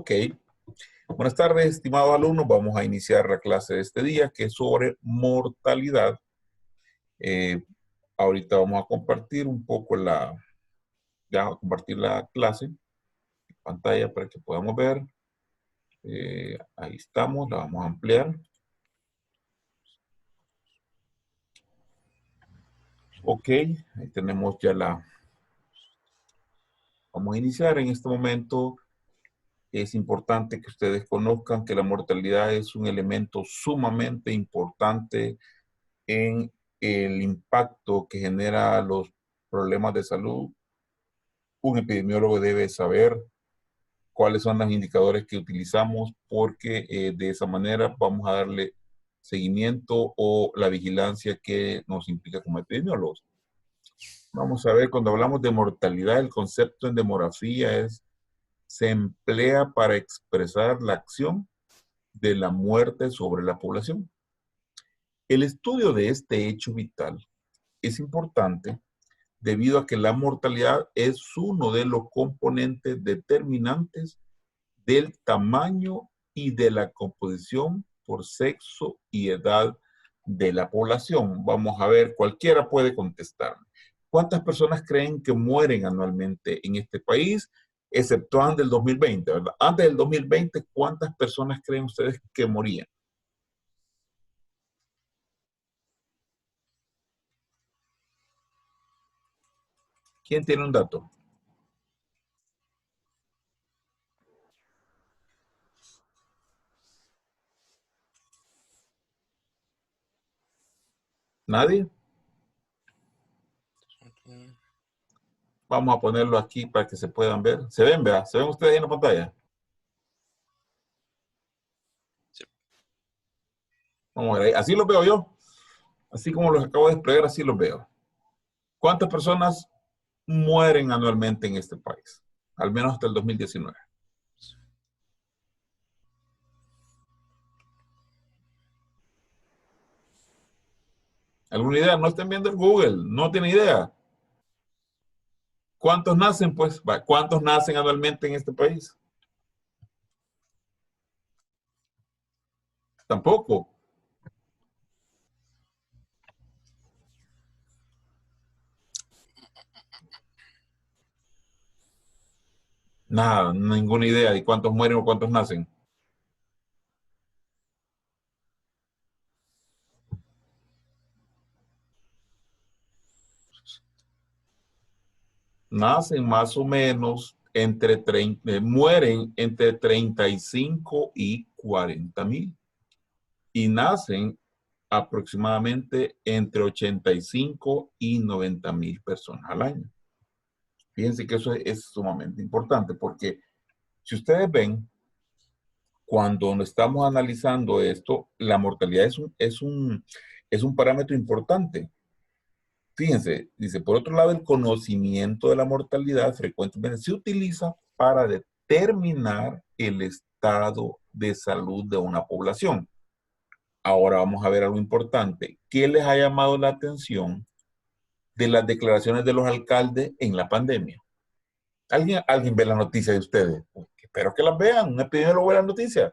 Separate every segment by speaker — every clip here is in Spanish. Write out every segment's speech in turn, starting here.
Speaker 1: Ok. Buenas tardes, estimados alumnos. Vamos a iniciar la clase de este día, que es sobre mortalidad. Ahorita vamos a compartir un poco compartir la clase en pantalla para que podamos ver. Ahí estamos, la vamos a ampliar. Ok, ahí tenemos ya Vamos a iniciar en este momento. Es importante que ustedes conozcan que la mortalidad es un elemento sumamente importante en el impacto que genera los problemas de salud. Un epidemiólogo debe saber cuáles son los indicadores que utilizamos porque de esa manera vamos a darle seguimiento o la vigilancia que nos implica como epidemiólogos. Vamos a ver, cuando hablamos de mortalidad, el concepto en demografía se emplea para expresar la acción de la muerte sobre la población. El estudio de este hecho vital es importante debido a que la mortalidad es uno de los componentes determinantes del tamaño y de la composición por sexo y edad de la población. Vamos a ver, cualquiera puede contestar. ¿Cuántas personas creen que mueren anualmente en este país, exceptuando el 2020, ¿verdad? Antes del 2020, ¿cuántas personas creen ustedes que morían? ¿Quién tiene un dato? ¿Nadie? Vamos a ponerlo aquí para que se puedan ver. ¿Se ven, vea? ¿Se ven ustedes ahí en la pantalla?
Speaker 2: Sí.
Speaker 1: Vamos a ver, así los veo yo. Así como los acabo de desplegar, así los veo. ¿Cuántas personas mueren anualmente en este país? Al menos hasta el 2019. ¿Alguna idea? No estén viendo el Google. No tienen idea. ¿Cuántos nacen, pues? ¿Cuántos nacen anualmente en este país? Tampoco. Nada, ninguna idea de cuántos mueren o cuántos nacen. Nacen más o menos mueren entre 35 y 40 mil. Y nacen aproximadamente entre 85 y 90 mil personas al año. Fíjense que eso es sumamente importante porque si ustedes ven, cuando estamos analizando esto, la mortalidad es un parámetro importante. Fíjense, dice, por otro lado, el conocimiento de la mortalidad frecuentemente se utiliza para determinar el estado de salud de una población. Ahora vamos a ver algo importante. ¿Qué les ha llamado la atención de las declaraciones de los alcaldes en la pandemia? ¿Alguien ve las noticias de ustedes? Espero que las vean. Un epidemiólogo ve las noticias.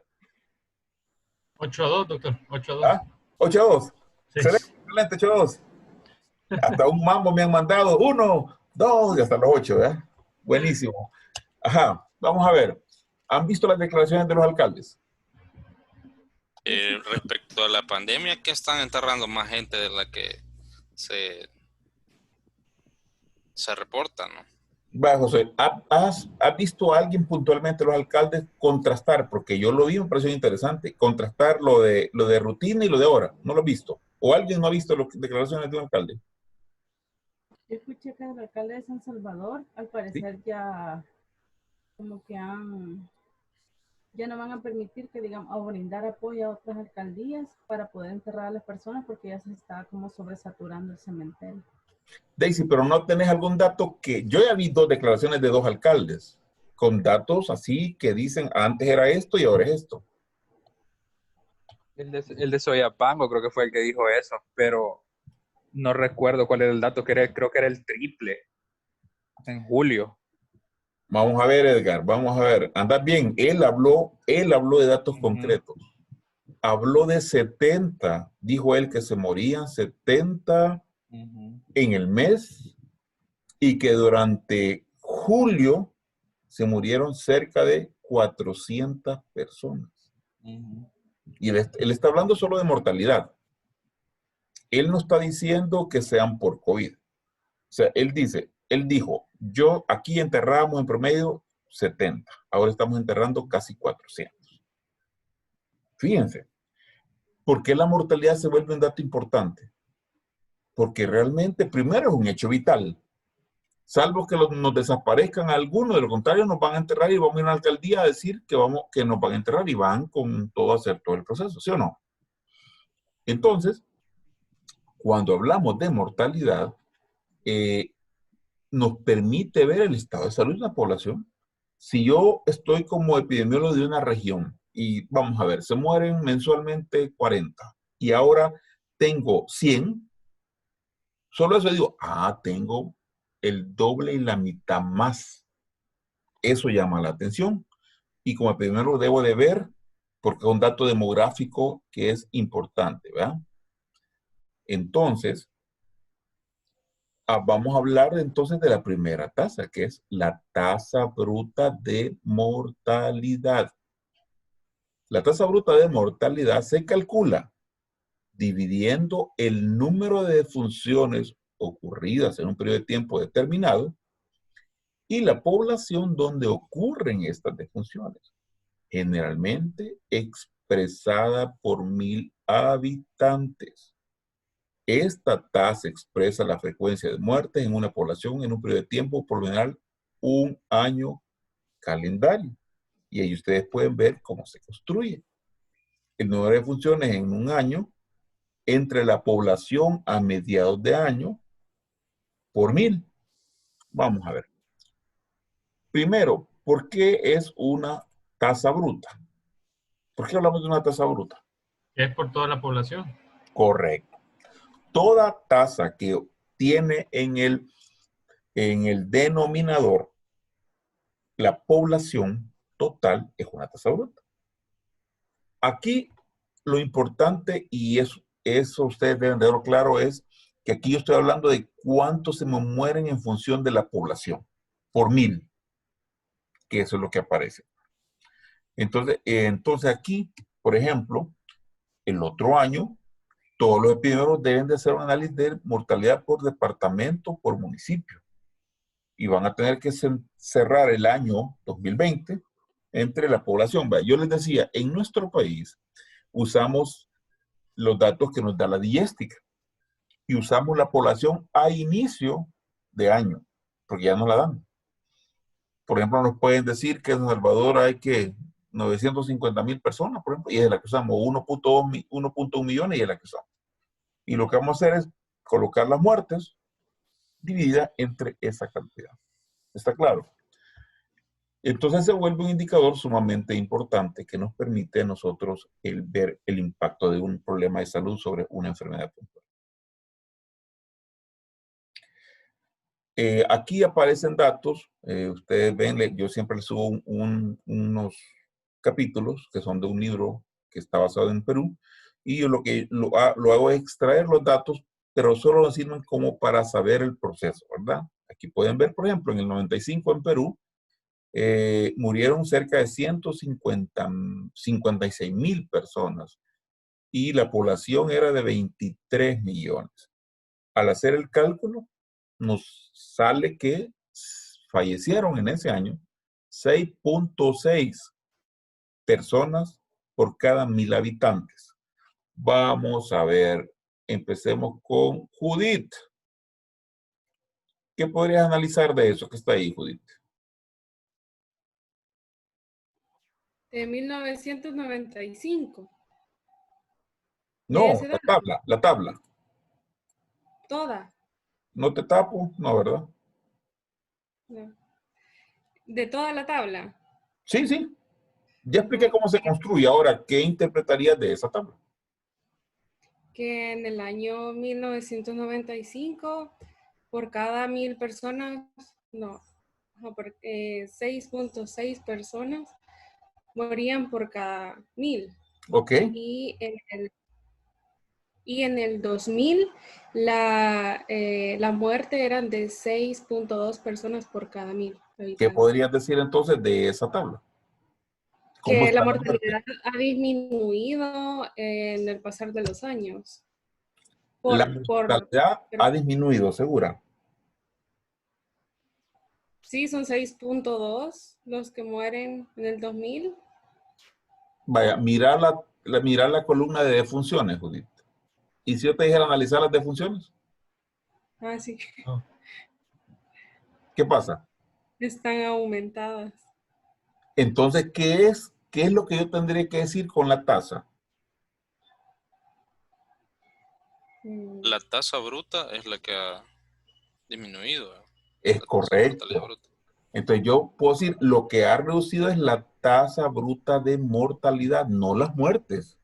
Speaker 3: 8-2, doctor. 8-2.
Speaker 1: ¿Ah? 8-2.
Speaker 3: Sí.
Speaker 1: Excelente, excelente, 8-2. Hasta un mambo me han mandado. 1, 2 y hasta los 8, ¿verdad? Buenísimo. Ajá, vamos a ver. ¿Han visto las declaraciones de los alcaldes?
Speaker 2: Respecto a la pandemia, que están enterrando más gente de la que se reporta, ¿no?
Speaker 1: Va, José, ¿has visto a alguien puntualmente, los alcaldes, contrastar? Porque yo lo vi, me pareció interesante, contrastar lo de rutina y lo de ahora. ¿No lo he visto? ¿O alguien no ha visto las declaraciones de un alcalde?
Speaker 4: Yo escuché que el alcalde de San Salvador, al parecer, ya como que ya no van a permitir que, digamos, o brindar apoyo a otras alcaldías para poder enterrar a las personas porque ya se está como sobresaturando el cementerio.
Speaker 1: Daisy, pero no tenés algún dato yo ya vi 2 declaraciones de 2 alcaldes, con datos así que dicen antes era esto y ahora es esto.
Speaker 5: El de Soyapango creo que fue el que dijo eso, pero no recuerdo cuál era el dato, creo que era el triple en julio.
Speaker 1: Vamos a ver, Edgar, vamos a ver. Anda bien, él habló de datos
Speaker 5: Ujú.
Speaker 1: concretos. Habló de 70, dijo él que se morían 70
Speaker 5: Ujú.
Speaker 1: en el mes y que durante julio se murieron cerca de 400 personas.
Speaker 5: Ujú.
Speaker 1: Y él está hablando solo de mortalidad. Él no está diciendo que sean por COVID. O sea, él dijo, yo aquí enterramos en promedio 70, ahora estamos enterrando casi 400. Fíjense, ¿por qué la mortalidad se vuelve un dato importante? Porque realmente primero es un hecho vital. Salvo que nos desaparezcan algunos, de lo contrario nos van a enterrar y vamos a ir a la alcaldía a decir que nos van a enterrar y van con todo a hacer todo el proceso, ¿sí o no? Entonces, cuando hablamos de mortalidad, eh, nos permite ver el estado de salud de la población. Si yo estoy como epidemiólogo de una región y vamos a ver, se mueren mensualmente 40 y ahora tengo 100, solo eso digo, tengo el doble y la mitad más. Eso llama la atención. Y como epidemiólogo debo de ver, porque es un dato demográfico que es importante, ¿verdad? Entonces, vamos a hablar entonces de la primera tasa, que es la tasa bruta de mortalidad. La tasa bruta de mortalidad se calcula dividiendo el número de defunciones ocurridas en un periodo de tiempo determinado y la población donde ocurren estas defunciones, generalmente expresada por 1000 habitantes. Esta tasa expresa la frecuencia de muertes en una población en un periodo de tiempo, por lo general, un año calendario. Y ahí ustedes pueden ver cómo se construye. El número de funciones en un año entre la población a mediados de año por 1000. Vamos a ver. Primero, ¿por qué es una tasa bruta? ¿Por qué hablamos de una tasa bruta?
Speaker 3: Es por toda la población.
Speaker 1: Correcto. Toda tasa que tiene en el denominador la población total es una tasa bruta. Aquí lo importante, y eso ustedes deben de verlo claro, es que aquí yo estoy hablando de cuántos se me mueren en función de la población, por 1000, que eso es lo que aparece. Entonces aquí, por ejemplo, el otro año, todos los epidemiólogos deben de hacer un análisis de mortalidad por departamento, por municipio. Y van a tener que cerrar el año 2020 entre la población. Yo les decía, en nuestro país usamos los datos que nos da la diéstica y usamos la población a inicio de año, porque ya nos la dan. Por ejemplo, nos pueden decir que en El Salvador hay que 950,000 personas, por ejemplo, y es la que usamos, 1.1 millones y es la que usamos. Y lo que vamos a hacer es colocar las muertes divididas entre esa cantidad. ¿Está claro? Entonces se vuelve un indicador sumamente importante que nos permite a nosotros ver el impacto de un problema de salud sobre una enfermedad puntual. Aquí aparecen datos, ustedes ven, yo siempre les subo unos capítulos que son de un libro que está basado en Perú, y yo lo hago es extraer los datos, pero solo nos sirven como para saber el proceso, ¿verdad? Aquí pueden ver, por ejemplo, en el 95 en Perú, murieron cerca de 56,000 personas y la población era de 23 millones. Al hacer el cálculo, nos sale que fallecieron en ese año 6.6 personas por cada 1000 habitantes. Vamos a ver, empecemos con Judith. ¿Qué podrías analizar de eso que está ahí, Judith?
Speaker 6: De 1995. De
Speaker 1: No,
Speaker 6: esa
Speaker 1: la
Speaker 6: edad,
Speaker 1: tabla, la tabla.
Speaker 6: toda.
Speaker 1: ¿No te tapo? No, ¿verdad?
Speaker 6: No. De toda la tabla.
Speaker 1: Sí, sí. Ya expliqué
Speaker 6: Ok.
Speaker 1: cómo se construye. Ahora, ¿qué interpretarías de esa tabla?
Speaker 6: Que en el año 1995, por cada 1000 personas, no. 6.6 personas morían por cada 1000.
Speaker 1: ¿Ok?
Speaker 6: Y en el 2000 la muerte eran de 6.2 personas por cada 1000
Speaker 1: ¿Qué
Speaker 6: habitantes.
Speaker 1: podrías decir entonces de esa tabla? ¿Cómo
Speaker 6: Que
Speaker 1: está
Speaker 6: la
Speaker 1: la muerte?
Speaker 6: mortalidad ha disminuido en el pasar de los años.
Speaker 1: La mortalidad ha disminuido, segura.
Speaker 6: Sí, son 6.2 los que mueren en el 2000.
Speaker 1: Vaya, mirar la columna de defunciones, Judith. ¿Y si yo te dijera analizar las defunciones?
Speaker 6: Así que
Speaker 1: ¿Qué pasa?
Speaker 6: están aumentadas.
Speaker 1: Entonces, ¿qué es lo que yo tendría que decir con la tasa?
Speaker 2: La tasa bruta es la que ha disminuido.
Speaker 1: Es
Speaker 2: La tasa de mortalidad
Speaker 1: correcto.
Speaker 2: bruta.
Speaker 1: Entonces, yo puedo decir, lo que ha reducido es la tasa bruta de mortalidad, no las muertes.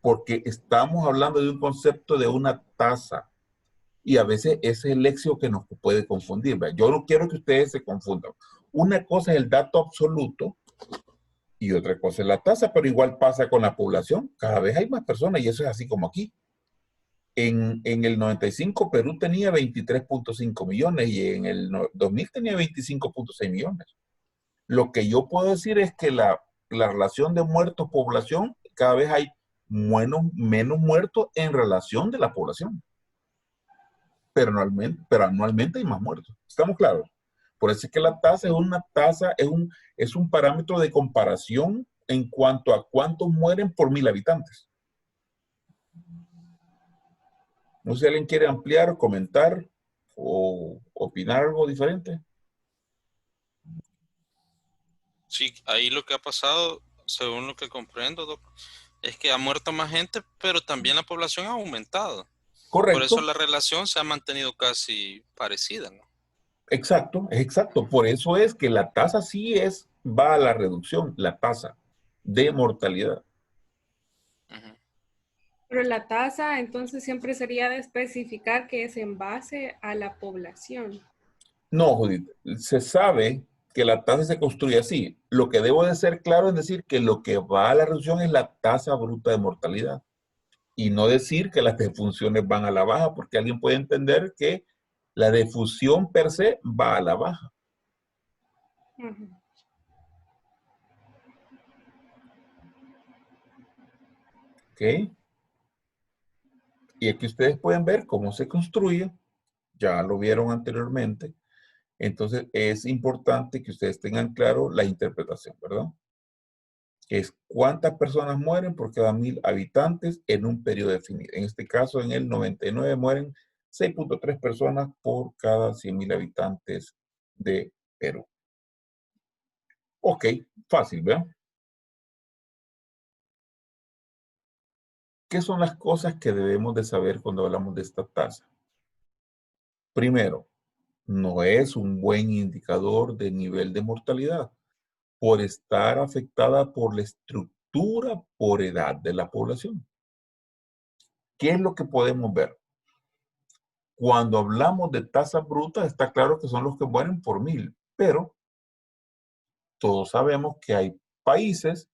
Speaker 1: Porque estamos hablando de un concepto de una tasa. Y a veces ese es el léxico que nos puede confundir. ¿Verdad? Yo no quiero que ustedes se confundan. Una cosa es el dato absoluto y otra cosa es la tasa, pero igual pasa con la población. Cada vez hay más personas y eso es así como aquí. En el 95 Perú tenía 23.5 millones y en el 2000 tenía 25.6 millones. Lo que yo puedo decir es que la relación de muertos-población, cada vez hay menos muertos en relación de la población. Pero anualmente hay más muertos. ¿Estamos claros? Por eso es que la tasa es un parámetro de comparación en cuanto a cuántos mueren por 1000 habitantes. No sé si alguien quiere ampliar, comentar o opinar algo diferente.
Speaker 2: Sí, ahí lo que ha pasado, según lo que comprendo, Doc, es que ha muerto más gente, pero también la población ha aumentado. Por eso
Speaker 1: Correcto.
Speaker 2: la relación se ha mantenido casi parecida, ¿no?
Speaker 1: Exacto, es exacto. Por eso es que la tasa va a la reducción, la tasa de mortalidad.
Speaker 2: Ujú.
Speaker 6: Pero la tasa entonces siempre sería de especificar que es en base a la población.
Speaker 1: No, Judith, se sabe que la tasa se construye así. Lo que debo de ser claro es decir que lo que va a la reducción es la tasa bruta de mortalidad. Y no decir que las defunciones van a la baja, porque alguien puede entender que la defunción per se va a la baja.
Speaker 6: Ujú.
Speaker 1: ¿Ok? Y aquí ustedes pueden ver cómo se construye. Ya lo vieron anteriormente. Entonces es importante que ustedes tengan claro la interpretación, ¿verdad? Es cuántas personas mueren por cada 1000 habitantes en un periodo definido. En este caso, en el 99 mueren 6.3 personas por cada 100.000 habitantes de Perú. Ok, fácil, ¿vean? ¿Qué son las cosas que debemos de saber cuando hablamos de esta tasa? Primero, no es un buen indicador de nivel de mortalidad por estar afectada por la estructura por edad de la población. ¿Qué es lo que podemos ver? Cuando hablamos de tasa bruta, está claro que son los que mueren por 1000, pero todos sabemos que hay países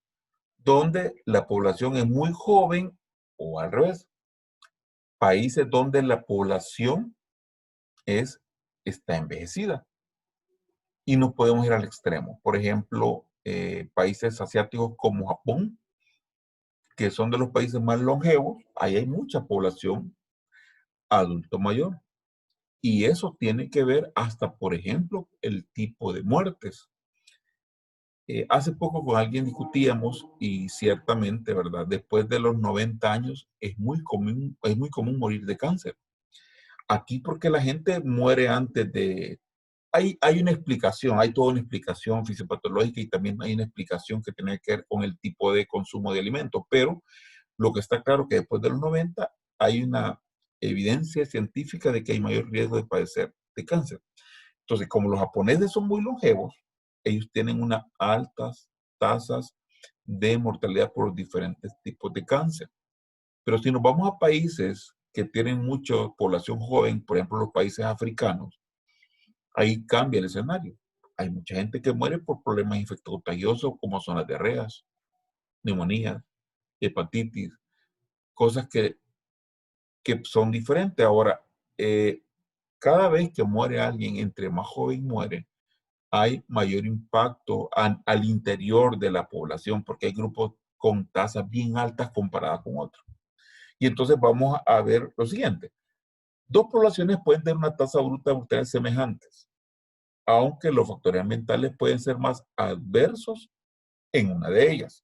Speaker 1: donde la población es muy joven o al revés. Países donde la población está envejecida y no podemos ir al extremo. Por ejemplo, países asiáticos como Japón, que son de los países más longevos, ahí hay mucha población adulto mayor. Y eso tiene que ver hasta, por ejemplo, el tipo de muertes. Hace poco con alguien discutíamos y ciertamente, ¿verdad? Después de los 90 años es muy común morir de cáncer. Aquí porque la gente muere antes de... Hay una explicación, hay toda una explicación fisiopatológica y también hay una explicación que tiene que ver con el tipo de consumo de alimentos, pero lo que está claro es que después de los 90 hay una evidencia científica de que hay mayor riesgo de padecer de cáncer. Entonces, como los japoneses son muy longevos, ellos tienen unas altas tasas de mortalidad por los diferentes tipos de cáncer. Pero si nos vamos a países que tienen mucha población joven, por ejemplo, los países africanos, Ahí cambia el escenario. Hay mucha gente que muere por problemas infectocontagiosos como son las diarreas, neumonías, hepatitis, cosas que son diferentes. Ahora, cada vez que muere alguien, entre más joven muere, hay mayor impacto al interior de la población porque hay grupos con tasas bien altas comparadas con otros. Y entonces vamos a ver lo siguiente. Dos poblaciones pueden tener una tasa bruta de mortalidad semejantes, aunque los factores ambientales pueden ser más adversos en una de ellas.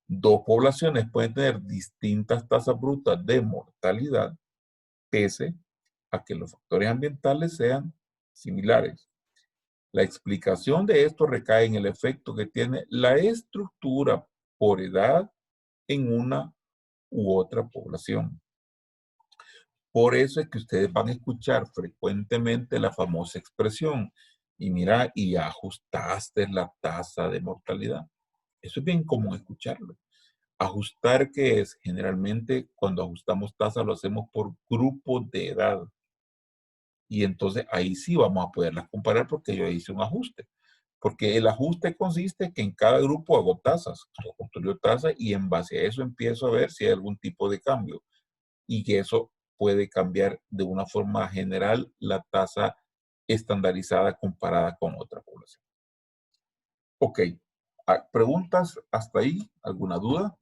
Speaker 1: Dos poblaciones pueden tener distintas tasas brutas de mortalidad, pese a que los factores ambientales sean similares. La explicación de esto recae en el efecto que tiene la estructura por edad en una u otra población. Por eso es que ustedes van a escuchar frecuentemente la famosa expresión, y mira, y ya ajustaste la tasa de mortalidad. Eso es bien común escucharlo. Ajustar, ¿qué es? Generalmente cuando ajustamos tasa lo hacemos por grupo de edad. Y entonces ahí sí vamos a poderlas comparar porque yo hice un ajuste. Porque el ajuste consiste en que en cada grupo hago tasas, yo construyo tasas y en base a eso empiezo a ver si hay algún tipo de cambio. Y que eso puede cambiar de una forma general la tasa estandarizada comparada con otra población. Ok, ¿preguntas hasta ahí? ¿Alguna duda?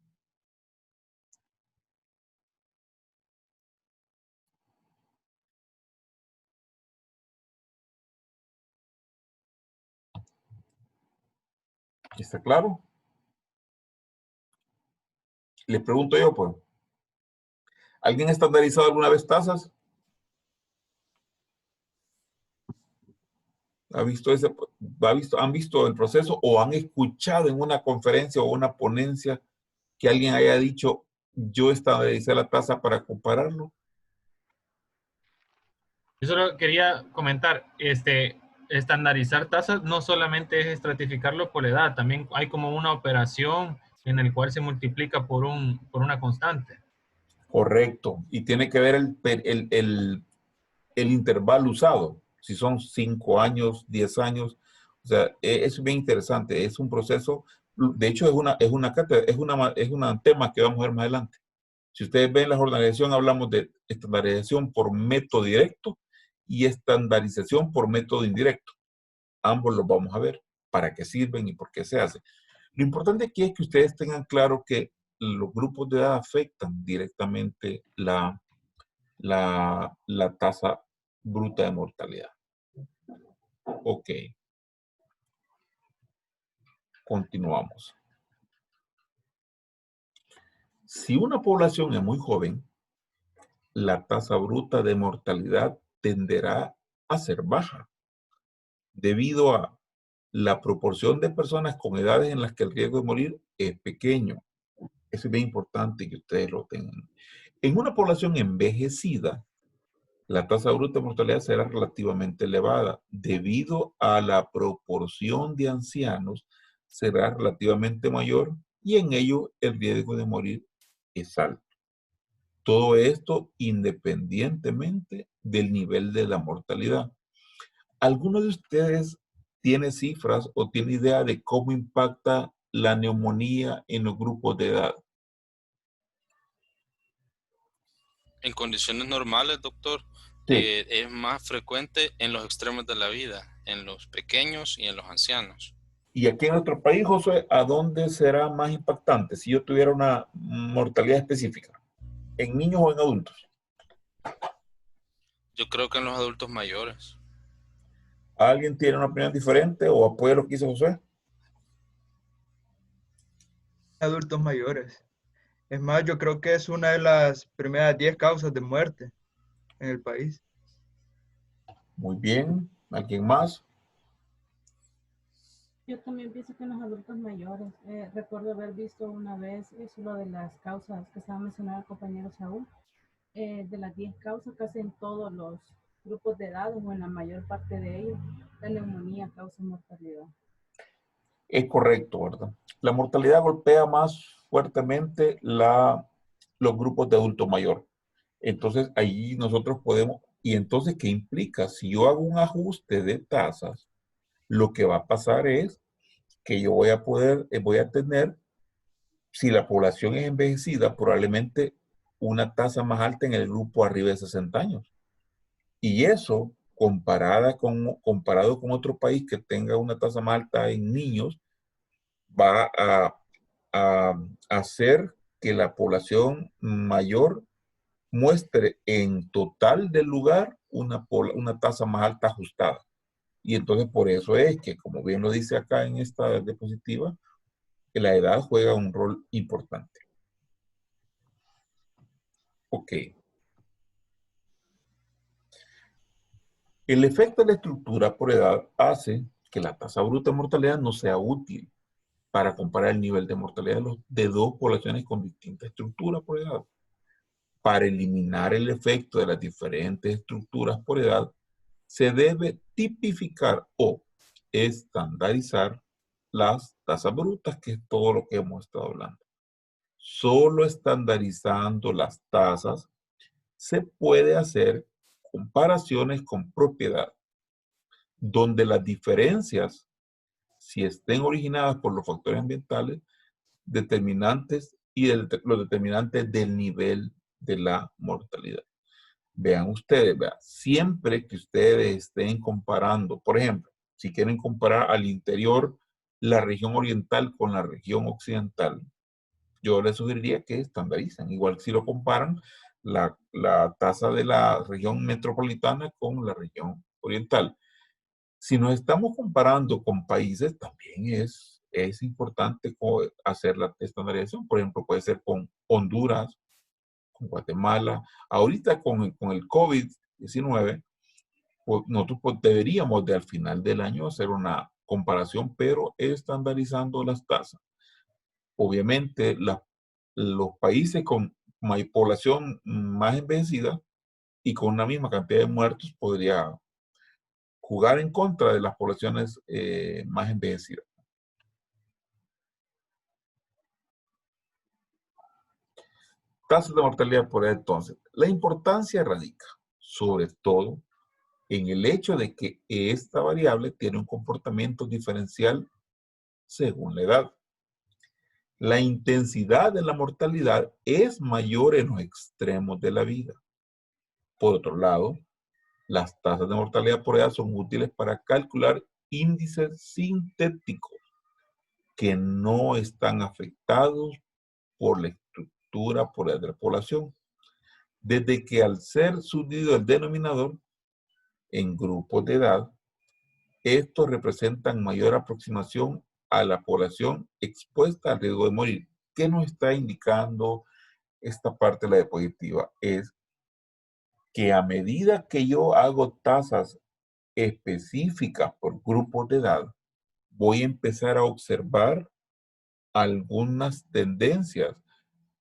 Speaker 1: ¿Está claro? Les pregunto yo, pues. ¿Alguien ha estandarizado alguna vez tasas? ¿Han visto el proceso o han escuchado en una conferencia o una ponencia que alguien haya dicho, yo estandaricé la tasa para compararlo?
Speaker 3: Yo solo quería comentar, estandarizar tasas no solamente es estratificarlo por edad, también hay como una operación en el cual se multiplica por una constante.
Speaker 1: Correcto. Y tiene que ver el intervalo usado. Si son 5 años, 10 años. O sea, es bien interesante. Es un proceso. De hecho, es un tema que vamos a ver más adelante. Si ustedes ven la organización, hablamos de estandarización por método directo y estandarización por método indirecto. Ambos los vamos a ver, para qué sirven y por qué se hace. Lo importante aquí es que ustedes tengan claro que los grupos de edad afectan directamente la tasa bruta de mortalidad. Ok. Continuamos. Si una población es muy joven, la tasa bruta de mortalidad tenderá a ser baja, debido a la proporción de personas con edades en las que el riesgo de morir es pequeño. Eso es bien importante que ustedes lo tengan. En una población envejecida, la tasa bruta de mortalidad será relativamente elevada. Debido a la proporción de ancianos, será relativamente mayor y en ello el riesgo de morir es alto. Todo esto independientemente del nivel de la mortalidad. ¿Alguno de ustedes tiene cifras o tiene idea de cómo impacta la neumonía en los grupos de edad?
Speaker 2: En condiciones normales, doctor,
Speaker 1: Sí.
Speaker 2: es más frecuente en los extremos de la vida, en los pequeños y en los ancianos.
Speaker 1: Y aquí en nuestro país, José, ¿a dónde será más impactante si yo tuviera una mortalidad específica? ¿En niños o en adultos?
Speaker 2: Yo creo que en los adultos mayores.
Speaker 1: ¿Alguien tiene una opinión diferente o apoya lo que dice José?
Speaker 7: Adultos mayores. Es más, yo creo que es una de las primeras 10 causas de muerte en el país.
Speaker 1: Muy bien. ¿Alguien más?
Speaker 4: Yo también pienso que en los adultos mayores, recuerdo haber visto una vez eso, lo de las causas que estaba mencionando el compañero Saúl, de las 10 causas, casi en todos los grupos de edad o en la mayor parte de ellos, la neumonía causa mortalidad.
Speaker 1: Es correcto, ¿verdad? La mortalidad golpea más fuertemente los grupos de adulto mayor. Entonces, ahí nosotros Y entonces, ¿qué implica? Si yo hago un ajuste de tasas, lo que va a pasar es que yo voy a tener, si la población es envejecida, probablemente una tasa más alta en el grupo arriba de 60 años. Y eso, comparado con otro país que tenga una tasa más alta en niños, va a hacer que la población mayor muestre en total del lugar una tasa más alta ajustada. Y entonces por eso es que, como bien lo dice acá en esta diapositiva, que la edad juega un rol importante. Ok. El efecto de la estructura por edad hace que la tasa bruta de mortalidad no sea útil para comparar el nivel de mortalidad de dos poblaciones con distinta estructura por edad. Para eliminar el efecto de las diferentes estructuras por edad, se debe tipificar o estandarizar las tasas brutas, que es todo lo que hemos estado hablando. Solo estandarizando las tasas se puede hacer comparaciones con propiedad, donde las diferencias, si estén originadas por los factores ambientales, determinantes y los determinantes del nivel de la mortalidad. Vean ustedes, siempre que ustedes estén comparando, por ejemplo, si quieren comparar al interior la región oriental con la región occidental, yo les sugeriría que estandaricen. Igual si lo comparan la tasa de la región metropolitana con la región oriental. Si nos estamos comparando con países, también es importante hacer la estandarización. Por ejemplo, puede ser con Honduras, con Guatemala. Ahorita con el COVID-19, pues, nosotros deberíamos al final del año hacer una comparación, pero estandarizando las tasas. Obviamente, los países con población más envejecida y con una misma cantidad de muertos podría jugar en contra de las poblaciones más envejecidas. Tasas de mortalidad por edad, entonces. La importancia radica, sobre todo, en el hecho de que esta variable tiene un comportamiento diferencial según la edad. La intensidad de la mortalidad es mayor en los extremos de la vida. Por otro lado, las tasas de mortalidad por edad son útiles para calcular índices sintéticos que no están afectados por la estructura por edad de la población, desde que al ser subdividido el denominador en grupos de edad, estos representan mayor aproximación a la población expuesta al riesgo de morir. ¿Qué nos está indicando esta parte de la diapositiva? Es que a medida que yo hago tasas específicas por grupos de edad, voy a empezar a observar algunas tendencias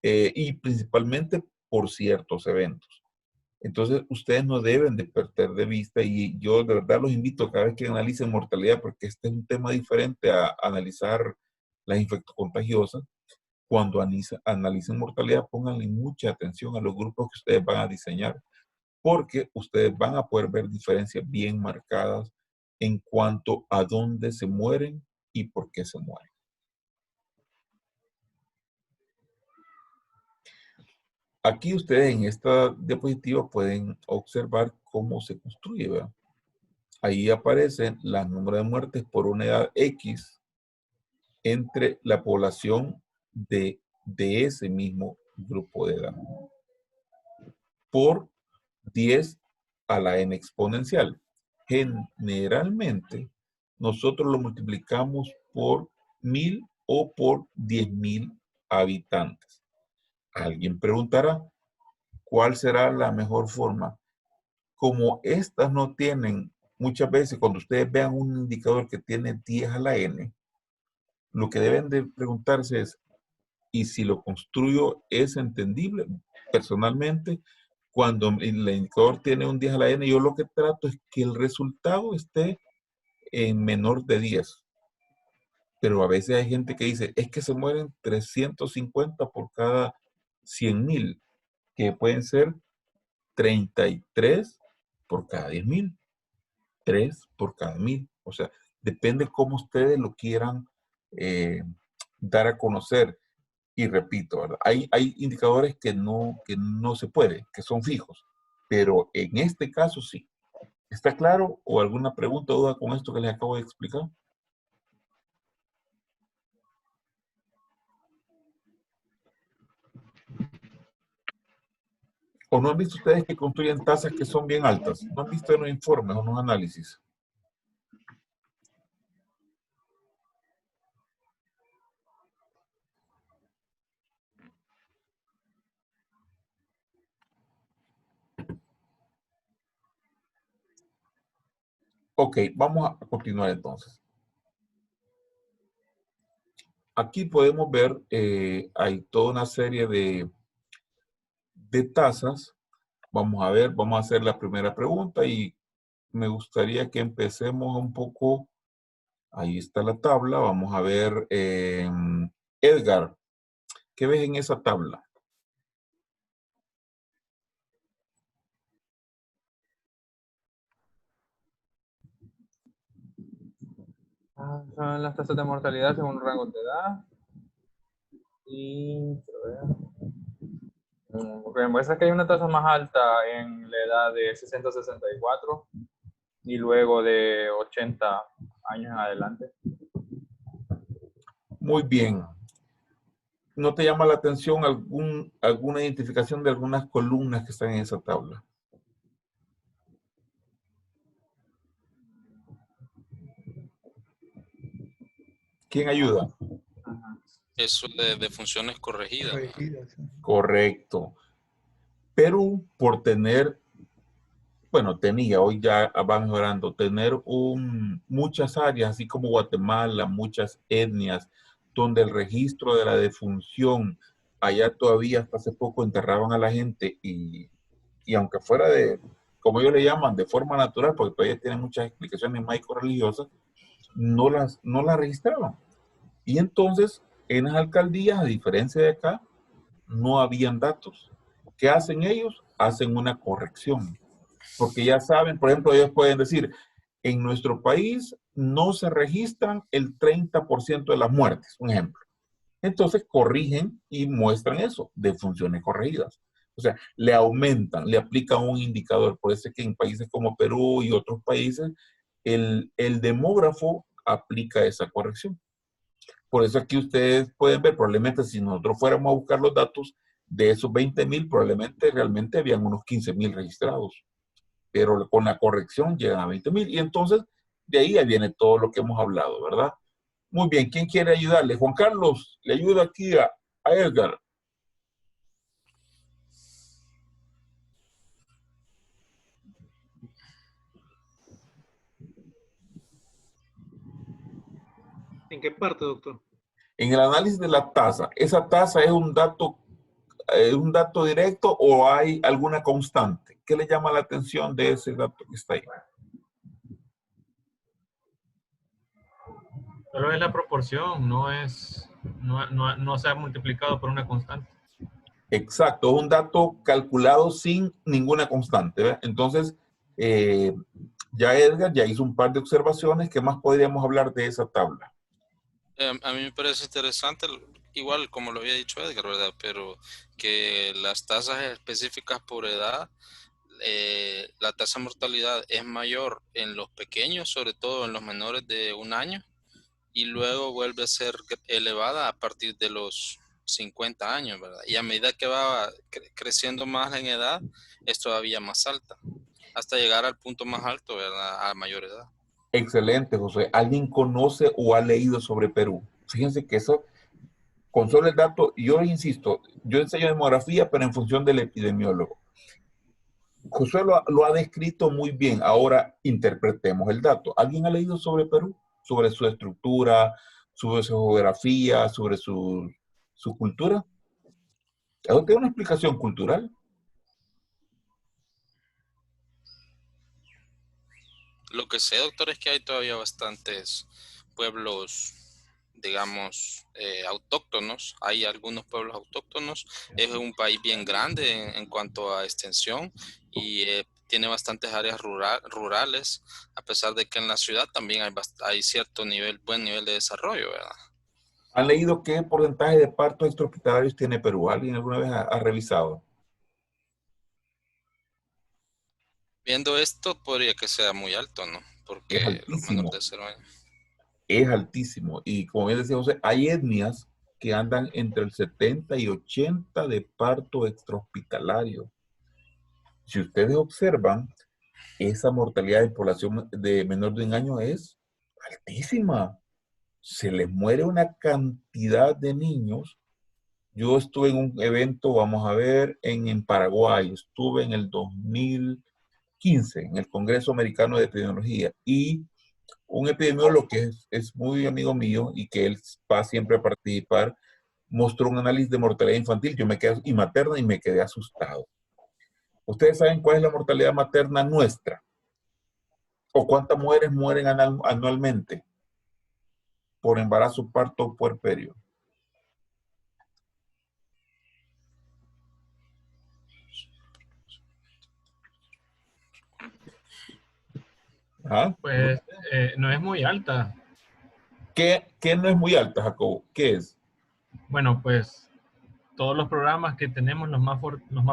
Speaker 1: y principalmente por ciertos eventos. Entonces, ustedes no deben de perder de vista y yo de verdad los invito cada vez que analicen mortalidad, porque este es un tema diferente a analizar las infectocontagiosas. Cuando analicen mortalidad, pónganle mucha atención a los grupos que ustedes van a diseñar, porque ustedes van a poder ver diferencias bien marcadas en cuanto a dónde se mueren y por qué se mueren. Aquí ustedes en esta diapositiva pueden observar cómo se construye, ¿verdad? Ahí aparecen los números de muertes por una edad X entre la población de ese mismo grupo de edad. Por 10 a la n exponencial. Generalmente, nosotros lo multiplicamos por 1000 o por 10.000 habitantes. Alguien preguntará, ¿cuál será la mejor forma? Como estas no tienen, muchas veces cuando ustedes vean un indicador que tiene 10 a la n, lo que deben de preguntarse es, ¿y si lo construyo es entendible? Personalmente, cuando el indicador tiene un 10 a la n, yo lo que trato es que el resultado esté en menor de 10. Pero a veces hay gente que dice, es que se mueren 350 por cada 100.000, que pueden ser 33 por cada 10,000, 3 por cada 1,000. O sea, depende cómo ustedes lo quieran dar a conocer. Y repito, ¿verdad? Hay indicadores que no se puede, que son fijos, pero en este caso sí. ¿Está claro? ¿O alguna pregunta o duda con esto que les acabo de explicar? ¿O no han visto ustedes que construyen tasas que son bien altas? ¿No han visto en los informes o en los análisis? Ok, vamos a continuar entonces. Aquí podemos ver, hay toda una serie de tasas. Vamos a ver, vamos a hacer la primera pregunta y me gustaría que empecemos un poco. Ahí está la tabla. Vamos a ver, Edgar, ¿qué ves en esa tabla?
Speaker 5: Son las tasas de mortalidad según rangos de edad. Y lo que muestra que hay una tasa más alta en la edad de 60 a 64 y luego de 80 años en adelante.
Speaker 1: Muy bien. ¿No te llama la atención alguna identificación de algunas columnas que están en esa tabla? ¿Quién ayuda?
Speaker 2: Eso de funciones corregidas.
Speaker 7: Corregidas, sí.
Speaker 1: Correcto. Perú, por tener, bueno, tenía, hoy ya va mejorando, tener muchas áreas, así como Guatemala, muchas etnias, donde el registro de la defunción, allá todavía hasta hace poco enterraban a la gente y aunque fuera de, como ellos le llaman, de forma natural, porque todavía tienen muchas explicaciones mágico-religiosas, no las registraban. Y entonces, en las alcaldías, a diferencia de acá, no habían datos. ¿Qué hacen ellos? Hacen una corrección. Porque ya saben, por ejemplo, ellos pueden decir, en nuestro país no se registran el 30% de las muertes, un ejemplo. Entonces corrigen y muestran eso, defunciones corregidas. O sea, le aumentan, le aplican un indicador. Por eso es que en países como Perú y otros países, el demógrafo aplica esa corrección. Por eso aquí ustedes pueden ver, probablemente si nosotros fuéramos a buscar los datos de esos 20,000, probablemente realmente habían unos 15,000 registrados. Pero con la corrección llegan a 20,000 y entonces de ahí viene todo lo que hemos hablado, ¿verdad? Muy bien, ¿quién quiere ayudarle? Juan Carlos, le ayuda aquí a Edgar.
Speaker 3: ¿En qué parte, doctor?
Speaker 1: En el análisis de la tasa, ¿esa tasa es un dato directo o hay alguna constante? ¿Qué le llama la atención de ese dato que está ahí?
Speaker 3: Solo es la proporción, no se ha multiplicado por una constante.
Speaker 1: Exacto, es un dato calculado sin ninguna constante, ¿verdad? Entonces, ya Edgar ya hizo un par de observaciones. ¿Qué más podríamos hablar de esa tabla?
Speaker 2: A mí me parece interesante, igual como lo había dicho Edgar, ¿verdad? Pero que las tasas específicas por edad, la tasa de mortalidad es mayor en los pequeños, sobre todo en los menores de 1 año, y luego vuelve a ser elevada a partir de los 50 años, ¿verdad? Y a medida que va creciendo más en edad, es todavía más alta, hasta llegar al punto más alto, ¿verdad? A mayor edad.
Speaker 1: Excelente, José. ¿Alguien conoce o ha leído sobre Perú? Fíjense que eso, con solo el dato, yo insisto, yo enseño demografía, pero en función del epidemiólogo. José lo ha descrito muy bien. Ahora interpretemos el dato. ¿Alguien ha leído sobre Perú? Sobre su estructura, sobre su geografía, sobre su cultura. ¿Eso tiene una explicación cultural?
Speaker 2: Lo que sé, doctor, es que hay todavía bastantes pueblos, digamos, autóctonos. Hay algunos pueblos autóctonos. Es un país bien grande en cuanto a extensión y tiene bastantes áreas rurales, a pesar de que en la ciudad también hay cierto buen nivel de desarrollo, ¿verdad?
Speaker 1: ¿Han leído qué porcentaje de partos extrahospitalarios tiene Perú? ¿Alguien alguna vez ha revisado?
Speaker 2: Viendo esto, podría que sea muy alto, ¿no? Porque
Speaker 1: Es
Speaker 2: los menores
Speaker 1: altísimo.
Speaker 2: de 0 años.
Speaker 1: Es altísimo. Y como bien decía José, hay etnias que andan entre el 70 y 80 de parto extrahospitalario. Si ustedes observan, esa mortalidad de población de menor de un año es altísima. Se les muere una cantidad de niños. Yo estuve en un evento, vamos a ver, en Paraguay. Estuve en el 2015, en el Congreso Americano de Epidemiología. Y un epidemiólogo que es muy amigo mío y que él va siempre a participar, mostró un análisis de mortalidad infantil y materna y me quedé asustado. ¿Ustedes saben cuál es la mortalidad materna nuestra? ¿O cuántas mujeres mueren anualmente por embarazo, parto o puerperio? ¿Ah?
Speaker 3: Pues no es muy alta.
Speaker 1: ¿Qué no es muy alta, Jacobo? ¿Qué es?
Speaker 3: Bueno, pues todos los programas que tenemos, los más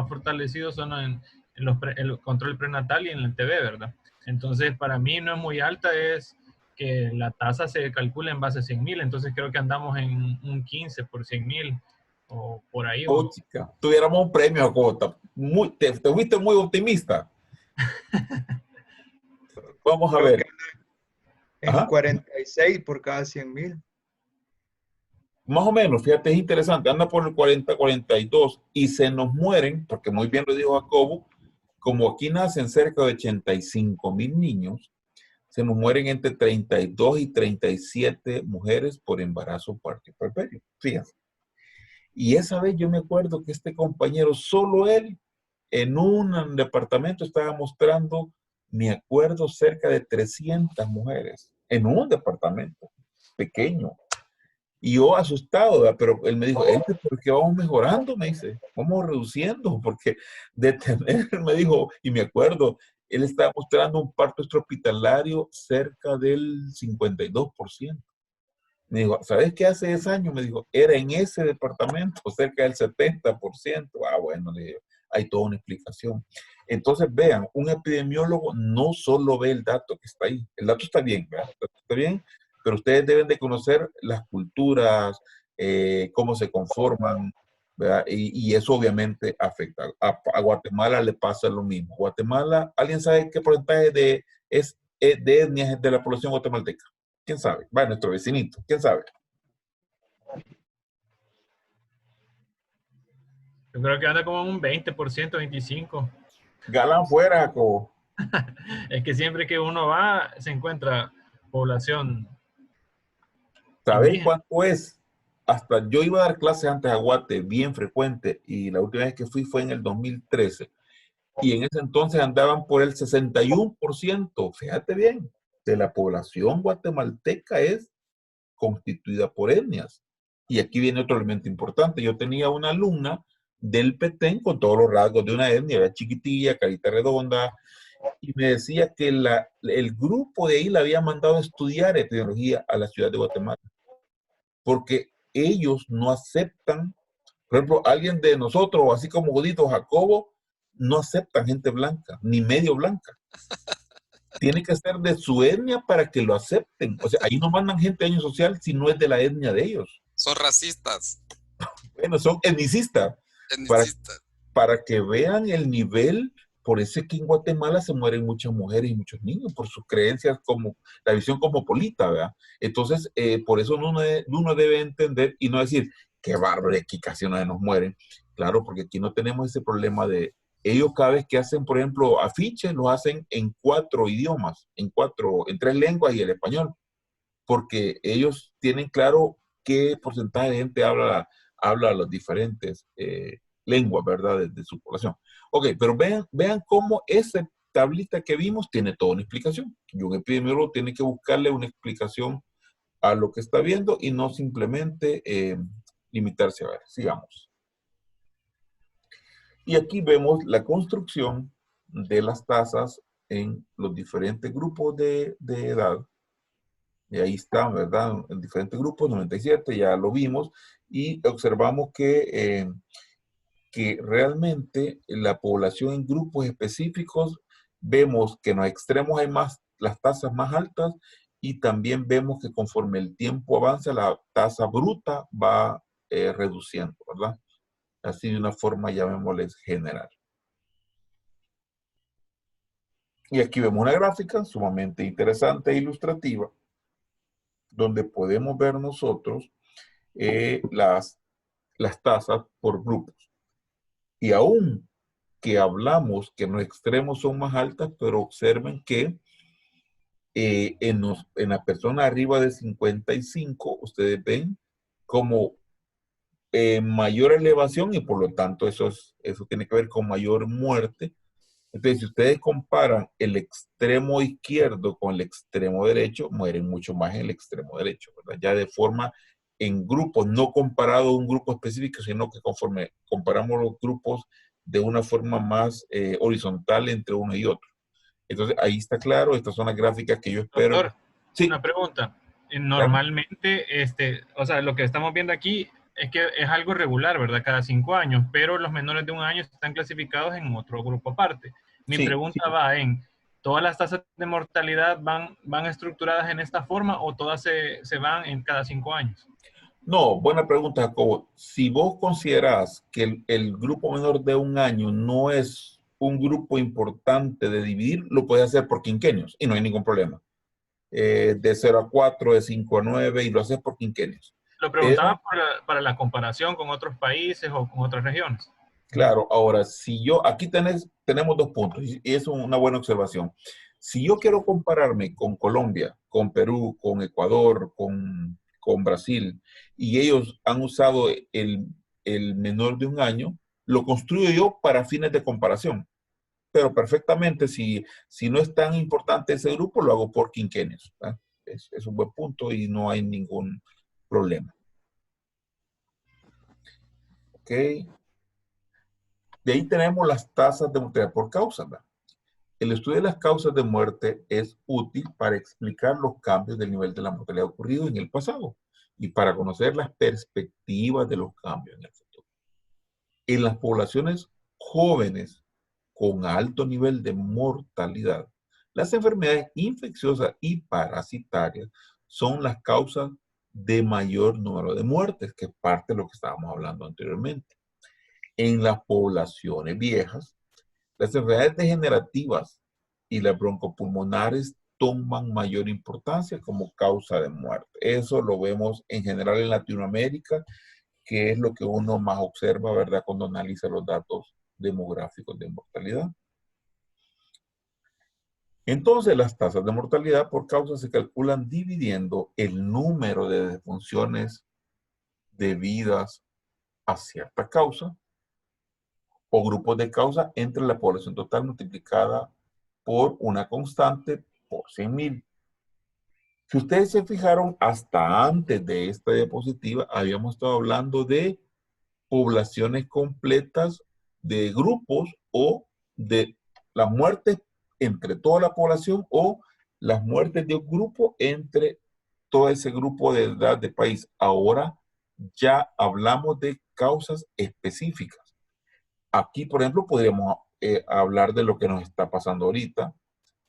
Speaker 3: fortalecidos son en el control prenatal y en el TV, ¿verdad? Entonces, para mí no es muy alta, es que la tasa se calcula en base a 100,000, entonces creo que andamos en un 15 por 100,000 o por ahí.
Speaker 1: Oh, chica, tuviéramos un premio, Jacobo. Te fuiste muy optimista. Vamos a
Speaker 7: Creo
Speaker 1: ver.
Speaker 7: que en 46 por cada 100,000.
Speaker 1: Más o menos, fíjate, es interesante, anda por el 40, 42 y se nos mueren, porque muy bien lo dijo Jacobo, como aquí nacen cerca de 85,000 niños, se nos mueren entre 32 y 37 mujeres por embarazo, parto y puerperio. Fíjense. Y esa vez yo me acuerdo que este compañero, solo él, en un departamento estaba mostrando, me acuerdo, cerca de 300 mujeres, en un departamento pequeño. Y yo asustado, ¿verdad? Pero él me dijo, ¿por qué vamos mejorando? Me dice, vamos reduciendo, porque de tener, me dijo, y me acuerdo, él estaba mostrando un parto extrahospitalario cerca del 52%. Me dijo, ¿sabes qué hace 10 años? Me dijo, era en ese departamento, cerca del 70%. Ah, bueno, le digo, hay toda una explicación. Entonces, vean, un epidemiólogo no solo ve el dato que está ahí. El dato está bien, ¿verdad? El dato está bien, pero ustedes deben de conocer las culturas, cómo se conforman, ¿verdad? Y eso obviamente afecta. A Guatemala le pasa lo mismo. Guatemala, ¿alguien sabe qué porcentaje de etnias es de la población guatemalteca? ¿Quién sabe? Va, nuestro vecinito. ¿Quién sabe?
Speaker 3: Yo creo que anda como un 20%, 25%.
Speaker 1: Galán fuera, Jacobo.
Speaker 3: Es que siempre que uno va, se encuentra población
Speaker 1: ¿Sabes
Speaker 3: indígena.
Speaker 1: cuánto es? Hasta yo iba a dar clases antes a Guate, bien frecuente, y la última vez que fui fue en el 2013. Y en ese entonces andaban por el 61%, fíjate bien, de la población guatemalteca es constituida por etnias. Y aquí viene otro elemento importante. Yo tenía una alumna del Petén con todos los rasgos de una etnia, era chiquitilla, carita redonda, y me decía que el grupo de ahí la había mandado a estudiar epidemiología a la ciudad de Guatemala, porque ellos no aceptan, por ejemplo, alguien de nosotros, así como Godito Jacobo, no aceptan gente blanca, ni medio blanca. Tiene que ser de su etnia para que lo acepten. O sea, ahí no mandan gente de año social si no es de la etnia de ellos.
Speaker 2: Son racistas,
Speaker 1: Bueno, son etnicistas.
Speaker 2: etnicistas.
Speaker 1: Para que vean el nivel, por eso es que en Guatemala se mueren muchas mujeres y muchos niños, por sus creencias, como la visión cosmopolita, ¿verdad? Entonces, por eso uno debe entender y no decir, qué bárbaro, aquí casi no se nos mueren. Claro, porque aquí no tenemos ese problema de, ellos cada vez que hacen, por ejemplo, afiches, los hacen en 4 idiomas, en 3 lenguas y el español, porque ellos tienen claro qué porcentaje de gente habla los diferentes lenguas, ¿verdad? De su población. Ok, pero vean cómo esa tablita que vimos tiene toda una explicación. Y un epidemiólogo tiene que buscarle una explicación a lo que está viendo y no simplemente limitarse a ver. Sigamos. Y aquí vemos la construcción de las tasas en los diferentes grupos de edad. Y ahí está, ¿verdad? En diferentes grupos, 97, ya lo vimos, y observamos que realmente la población en grupos específicos, vemos que en los extremos hay más, las tasas más altas, y también vemos que conforme el tiempo avanza, la tasa bruta va reduciendo, ¿verdad? Así de una forma, llamémosles general. Y aquí vemos una gráfica sumamente interesante e ilustrativa, donde podemos ver nosotros las tasas por grupos. Y aún que hablamos que en los extremos son más altas, pero observen que en las personas arriba de 55, ustedes ven como mayor elevación, y por lo tanto eso tiene que ver con mayor muerte. Entonces, si ustedes comparan el extremo izquierdo con el extremo derecho, mueren mucho más en el extremo derecho, ¿verdad? Ya de forma en grupos, no comparado a un grupo específico, sino que conforme comparamos los grupos de una forma más horizontal entre uno y otro. Entonces, ahí está claro, estas son las gráficas que yo espero.
Speaker 3: Doctor,
Speaker 1: sí.
Speaker 3: Una pregunta. Normalmente, o sea, lo que estamos viendo aquí es que es algo regular, ¿verdad? Cada 5 años, pero los menores de 1 año están clasificados en otro grupo aparte. Mi pregunta va en, ¿todas las tasas de mortalidad van estructuradas en esta forma o todas se van en cada 5 años?
Speaker 1: No, buena pregunta, Jacobo. Si vos considerás que el grupo menor de 1 año no es un grupo importante de dividir, lo puedes hacer por quinquenios y no hay ningún problema. De 0 a 4, de 5 a 9, y lo haces por quinquenios.
Speaker 3: Lo preguntaba para la comparación con otros países o con otras regiones.
Speaker 1: Claro, ahora, si yo, aquí tenemos 2 puntos, y es una buena observación. Si yo quiero compararme con Colombia, con Perú, con Ecuador, con Brasil, y ellos han usado el menor de 1 año, lo construyo yo para fines de comparación. Pero perfectamente, si no es tan importante ese grupo, lo hago por quinquenios. Es un buen punto y no hay ningún problema. Ok. De ahí tenemos las tasas de mortalidad por causa, ¿verdad? El estudio de las causas de muerte es útil para explicar los cambios del nivel de la mortalidad ocurrido en el pasado y para conocer las perspectivas de los cambios en el futuro. En las poblaciones jóvenes con alto nivel de mortalidad, las enfermedades infecciosas y parasitarias son las causas de mayor número de muertes, que es parte de lo que estábamos hablando anteriormente. En las poblaciones viejas, las enfermedades degenerativas y las broncopulmonares toman mayor importancia como causa de muerte. Eso lo vemos en general en Latinoamérica, que es lo que uno más observa, ¿verdad?, cuando analiza los datos demográficos de mortalidad. Entonces, las tasas de mortalidad por causa se calculan dividiendo el número de defunciones debidas a cierta causa o grupos de causa entre la población total multiplicada por una constante por 100,000. Si ustedes se fijaron, hasta antes de esta diapositiva habíamos estado hablando de poblaciones completas, de grupos, o de las muertes entre toda la población, o las muertes de un grupo entre todo ese grupo de edad de país. Ahora ya hablamos de causas específicas. Aquí, por ejemplo, podríamos hablar de lo que nos está pasando ahorita.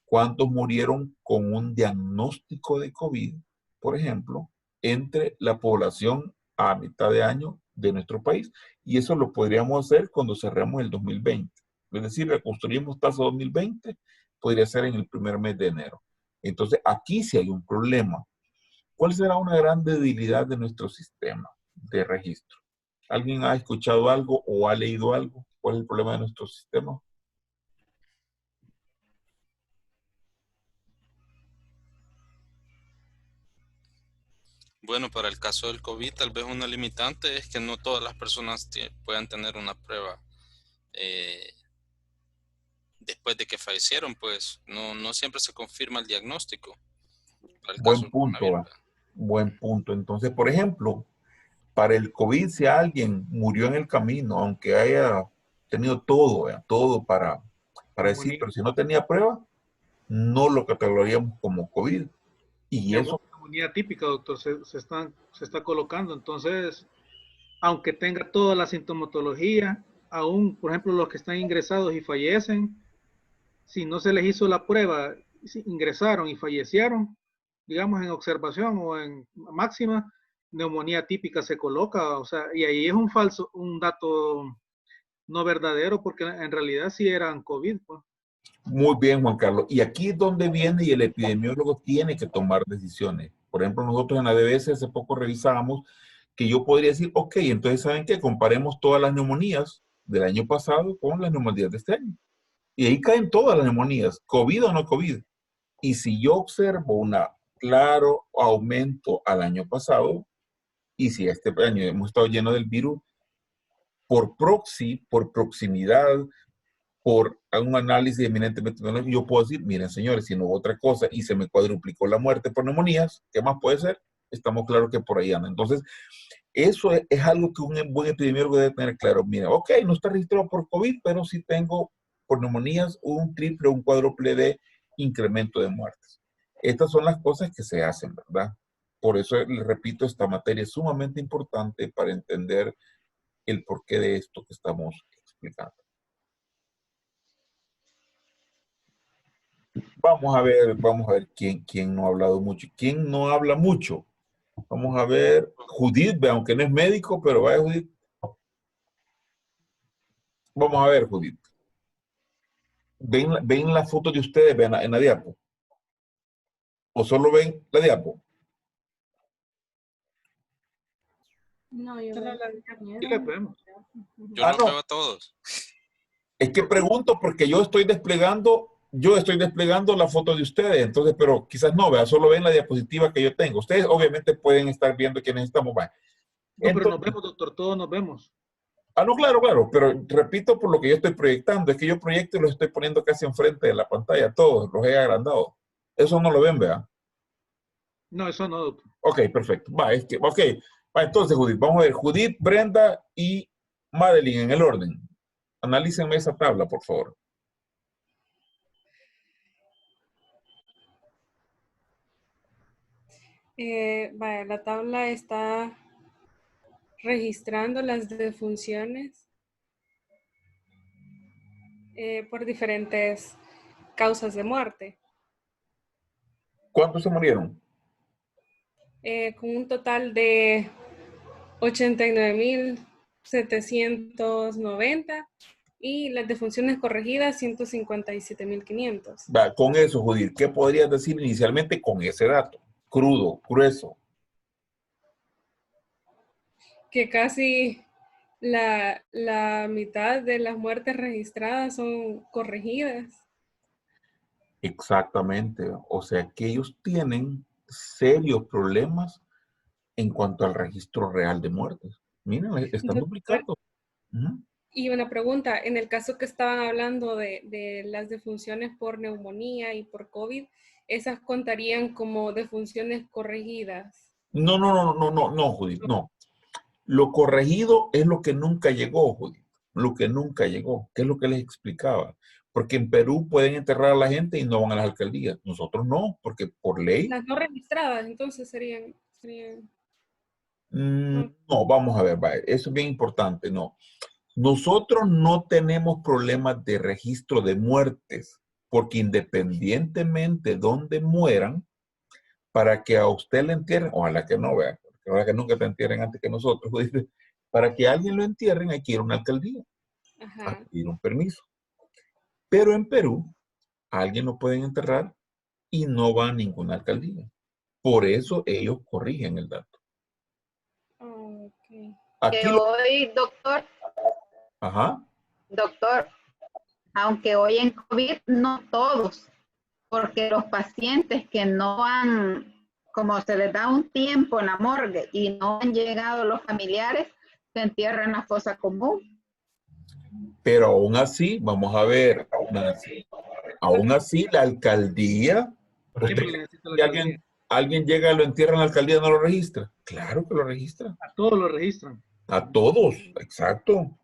Speaker 1: ¿Cuántos murieron con un diagnóstico de COVID, por ejemplo, entre la población a mitad de año de nuestro país? Y eso lo podríamos hacer cuando cerremos el 2020. Es decir, reconstruimos tasa 2020, podría ser en el primer mes de enero. Entonces, aquí sí hay un problema. ¿Cuál será una gran debilidad de nuestro sistema de registro? ¿Alguien ha escuchado algo o ha leído algo? ¿Cuál es el problema de nuestro sistema?
Speaker 2: Bueno, para el caso del COVID, tal vez una limitante es que no todas las personas puedan tener una prueba después de que fallecieron, pues no siempre se confirma el diagnóstico.
Speaker 1: Buen punto, buen punto. Entonces, por ejemplo, para el COVID, si alguien murió en el camino, aunque haya tenido todo para para decir, pero si no tenía prueba, no lo catalogaríamos como COVID. Y eso...
Speaker 8: Neumonía típica, doctor, se está colocando. Entonces, aunque tenga toda la sintomatología, aún, por ejemplo, los que están ingresados y fallecen, si no se les hizo la prueba, si ingresaron y fallecieron, digamos en observación o en máxima, neumonía típica se coloca, o sea, y ahí es un dato no verdadero, porque en realidad sí eran COVID, pues.
Speaker 1: Muy bien, Juan Carlos. Y aquí es donde viene y el epidemiólogo tiene que tomar decisiones. Por ejemplo, nosotros en la DBS hace poco revisábamos que yo podría decir, ok, entonces ¿saben qué? Comparemos todas las neumonías del año pasado con las neumonías de este año. Y ahí caen todas las neumonías, COVID o no COVID. Y si yo observo un claro aumento al año pasado, y si este año hemos estado llenos del virus, por proxy, por proximidad, por un análisis eminentemente, yo puedo decir, miren señores, si no hubo otra cosa y se me cuadruplicó la muerte por neumonías, ¿qué más puede ser? Estamos claros que por ahí anda. Entonces, eso es algo que un buen epidemiólogo debe tener claro. Mira, ok, no está registrado por COVID, pero sí tengo por neumonías un triple o un cuádruple de incremento de muertes. Estas son las cosas que se hacen, ¿verdad? Por eso, les repito, esta materia es sumamente importante para entender el porqué de esto que estamos explicando. Vamos a ver quién no ha hablado mucho. ¿Quién no habla mucho? Vamos a ver. Judith, aunque no es médico, pero vaya Judith. Vamos a ver, Judith. ¿Ven la foto de ustedes en la diapo? ¿O solo ven la diapo?
Speaker 4: No, yo veo la
Speaker 8: Sí le vemos.
Speaker 2: Yo los veo a todos.
Speaker 1: Es que pregunto porque yo estoy desplegando la foto de ustedes, entonces, pero quizás no, vea, solo ven la diapositiva que yo tengo. Ustedes obviamente pueden estar viendo quiénes estamos. No,
Speaker 8: pero nos vemos, doctor, todos nos vemos.
Speaker 1: No, claro, pero repito por lo que yo estoy proyectando, es que yo proyecto y los estoy poniendo casi enfrente de la pantalla, todos, los he agrandado. Eso no lo ven, vea.
Speaker 8: No, eso no, doctor.
Speaker 1: Ok, perfecto. Entonces, Judith, vamos a ver, Judith, Brenda y Madeline en el orden. Analícenme esa tabla, por favor.
Speaker 6: La tabla está registrando las defunciones por diferentes causas de muerte.
Speaker 1: ¿Cuántos se murieron?
Speaker 6: Con un total de 89.790 y las defunciones corregidas 157.500.
Speaker 1: Con eso, Judith, ¿qué podrías decir inicialmente con ese dato? Crudo, grueso.
Speaker 6: Que casi la mitad de las muertes registradas son corregidas.
Speaker 1: Exactamente. O sea que ellos tienen serios problemas en cuanto al registro real de muertes. Miren, están duplicando.
Speaker 6: Y una pregunta, en el caso que estaban hablando de las defunciones por neumonía y por COVID, ¿esas contarían como defunciones corregidas?
Speaker 1: No, Judith, no. Lo corregido es lo que nunca llegó, Judith. Lo que nunca llegó, que es lo que les explicaba. Porque en Perú pueden enterrar a la gente y no van a las alcaldías. Nosotros no, porque por ley...
Speaker 6: Las no registradas, entonces serían...
Speaker 1: No, vamos a ver, eso es bien importante, no. Nosotros no tenemos problemas de registro de muertes, porque independientemente de dónde mueran, para que a usted le entierren, ojalá que no, vea, porque ojalá que nunca te entierren antes que nosotros, para que alguien lo entierren hay que ir a una alcaldía, a pedir un permiso. Pero en Perú, a alguien lo pueden enterrar y no va a ninguna alcaldía. Por eso ellos corrigen el dato.
Speaker 9: Aquí hoy, doctor.
Speaker 1: Ajá.
Speaker 9: Doctor, aunque hoy en COVID no todos, porque los pacientes que no han, como se les da un tiempo en la morgue y no han llegado los familiares, se entierran en la fosa común.
Speaker 1: Pero aún así, vamos a ver, aún así la alcaldía, alguien llega y lo entierra en la alcaldía, ¿no lo registra? Claro que lo registra.
Speaker 8: A todos lo registran.
Speaker 1: A todos, exacto.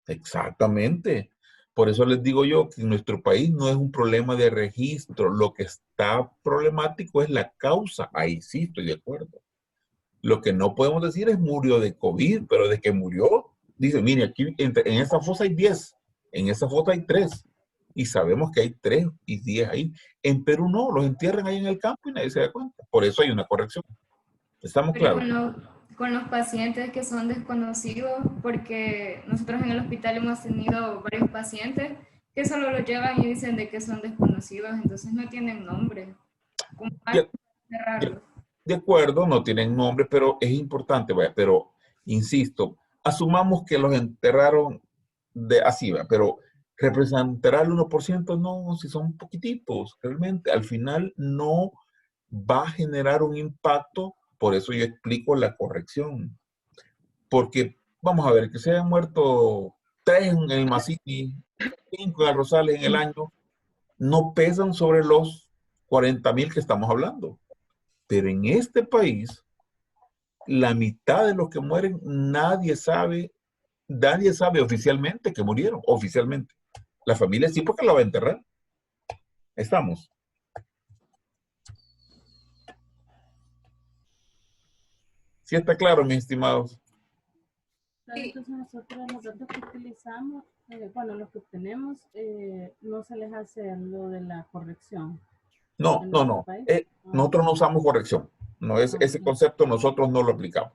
Speaker 1: Exactamente. Por eso les digo yo que en nuestro país no es un problema de registro. Lo que está problemático es la causa. Ahí sí estoy de acuerdo. Lo que no podemos decir es murió de COVID, pero de que murió, dice, mire, aquí en esa fosa hay 10, en esa fosa hay 3, y sabemos que hay 3 y 10 ahí. En Perú no, los entierran ahí en el campo y nadie se da cuenta. Por eso hay una corrección. ¿Estamos
Speaker 10: Pero
Speaker 1: claros?
Speaker 10: con los pacientes que son desconocidos, porque nosotros en el hospital hemos tenido varios pacientes que solo los llevan y dicen de que son desconocidos, entonces no tienen nombre. ¿Cómo hay
Speaker 1: De,
Speaker 10: que cerrarlos?
Speaker 1: de acuerdo, no tienen nombre, pero es importante, vaya, pero insisto, asumamos que los enterraron de así, vaya, pero representará el 1%, no, si son poquititos, realmente, al final no va a generar un impacto, por eso yo explico la corrección, porque vamos a ver, que se hayan muerto 3 en el Masini, 5 en el Rosales en el año, no pesan sobre los 40,000 que estamos hablando. Pero en este país, la mitad de los que mueren, nadie sabe oficialmente que murieron, oficialmente. La familia sí, porque la va a enterrar. Estamos. Sí está claro, mis estimados.
Speaker 4: Entonces nosotros los datos que utilizamos, bueno, los que obtenemos, no se les hace lo de la corrección.
Speaker 1: No. Nosotros no usamos corrección. No es ese concepto, nosotros no lo aplicamos.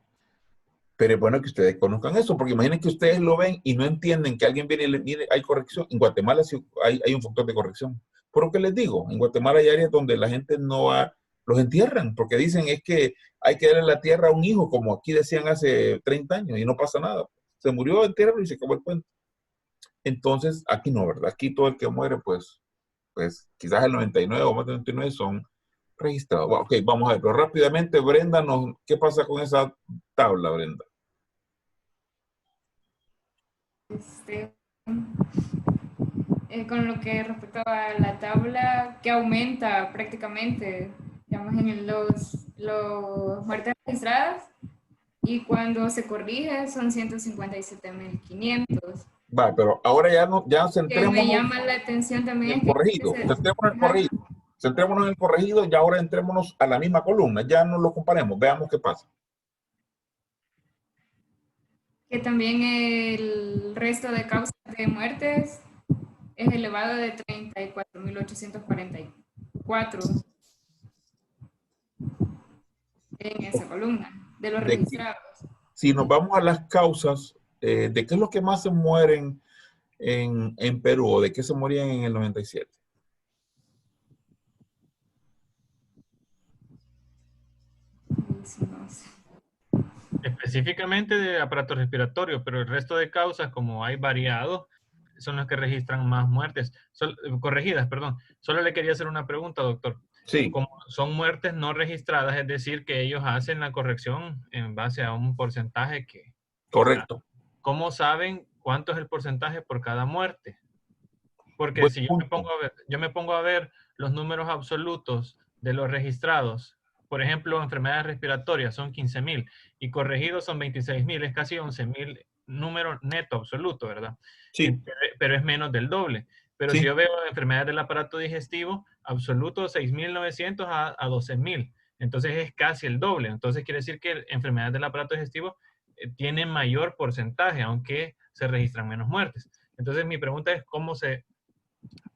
Speaker 1: Pero es bueno que ustedes conozcan eso, porque imaginen que ustedes lo ven y no entienden que alguien viene y le mire, hay corrección. En Guatemala sí hay un factor de corrección. Por lo que les digo, en Guatemala hay áreas donde la gente no va, los entierran, porque dicen es que hay que darle la tierra a un hijo, como aquí decían hace 30 años, y no pasa nada. Se murió, entiérralo y se acabó el cuento. Entonces, aquí no, ¿verdad? Aquí todo el que muere, pues quizás el 99 o más del 99 son registrados. Bueno, ok, vamos a ver, pero rápidamente, Brenda, ¿qué pasa con esa tabla, Brenda?
Speaker 10: Con lo que respecto a la tabla que aumenta prácticamente, digamos, en los muertes registradas, y cuando se corrige son 157.500.
Speaker 1: Va, pero ahora ya
Speaker 10: Que me llama la atención también
Speaker 1: en el corregido. Centrémonos en el corregido y ahora entrémonos a la misma columna. Ya no lo comparemos, veamos qué pasa.
Speaker 10: Que también el resto de causas de muertes es elevado de 34.844 en esa columna de los registrados.
Speaker 1: Si nos vamos a las causas, ¿de qué es lo que más se mueren en Perú o de qué se morían en el 97?
Speaker 3: Específicamente de aparato respiratorio, pero el resto de causas, como hay variado, son los que registran más muertes, corregidas, perdón. Solo le quería hacer una pregunta, doctor.
Speaker 1: Sí.
Speaker 3: Como son muertes no registradas, es decir, que ellos hacen la corrección en base a un porcentaje que...
Speaker 1: Correcto.
Speaker 3: ¿Cómo saben cuánto es el porcentaje por cada muerte? Porque
Speaker 1: Buen
Speaker 3: si yo me pongo a ver los números absolutos de los registrados, por ejemplo, enfermedades respiratorias son 15,000 y corregidos son 26,000, es casi 11,000 número neto absoluto, ¿verdad?
Speaker 1: Sí.
Speaker 3: Pero es menos del doble. Pero
Speaker 1: sí.
Speaker 3: Si yo veo enfermedades del aparato digestivo, absoluto 6,900 a 12,000. Entonces es casi el doble. Entonces quiere decir que enfermedades del aparato digestivo tienen mayor porcentaje, aunque se registran menos muertes. Entonces mi pregunta es, ¿cómo se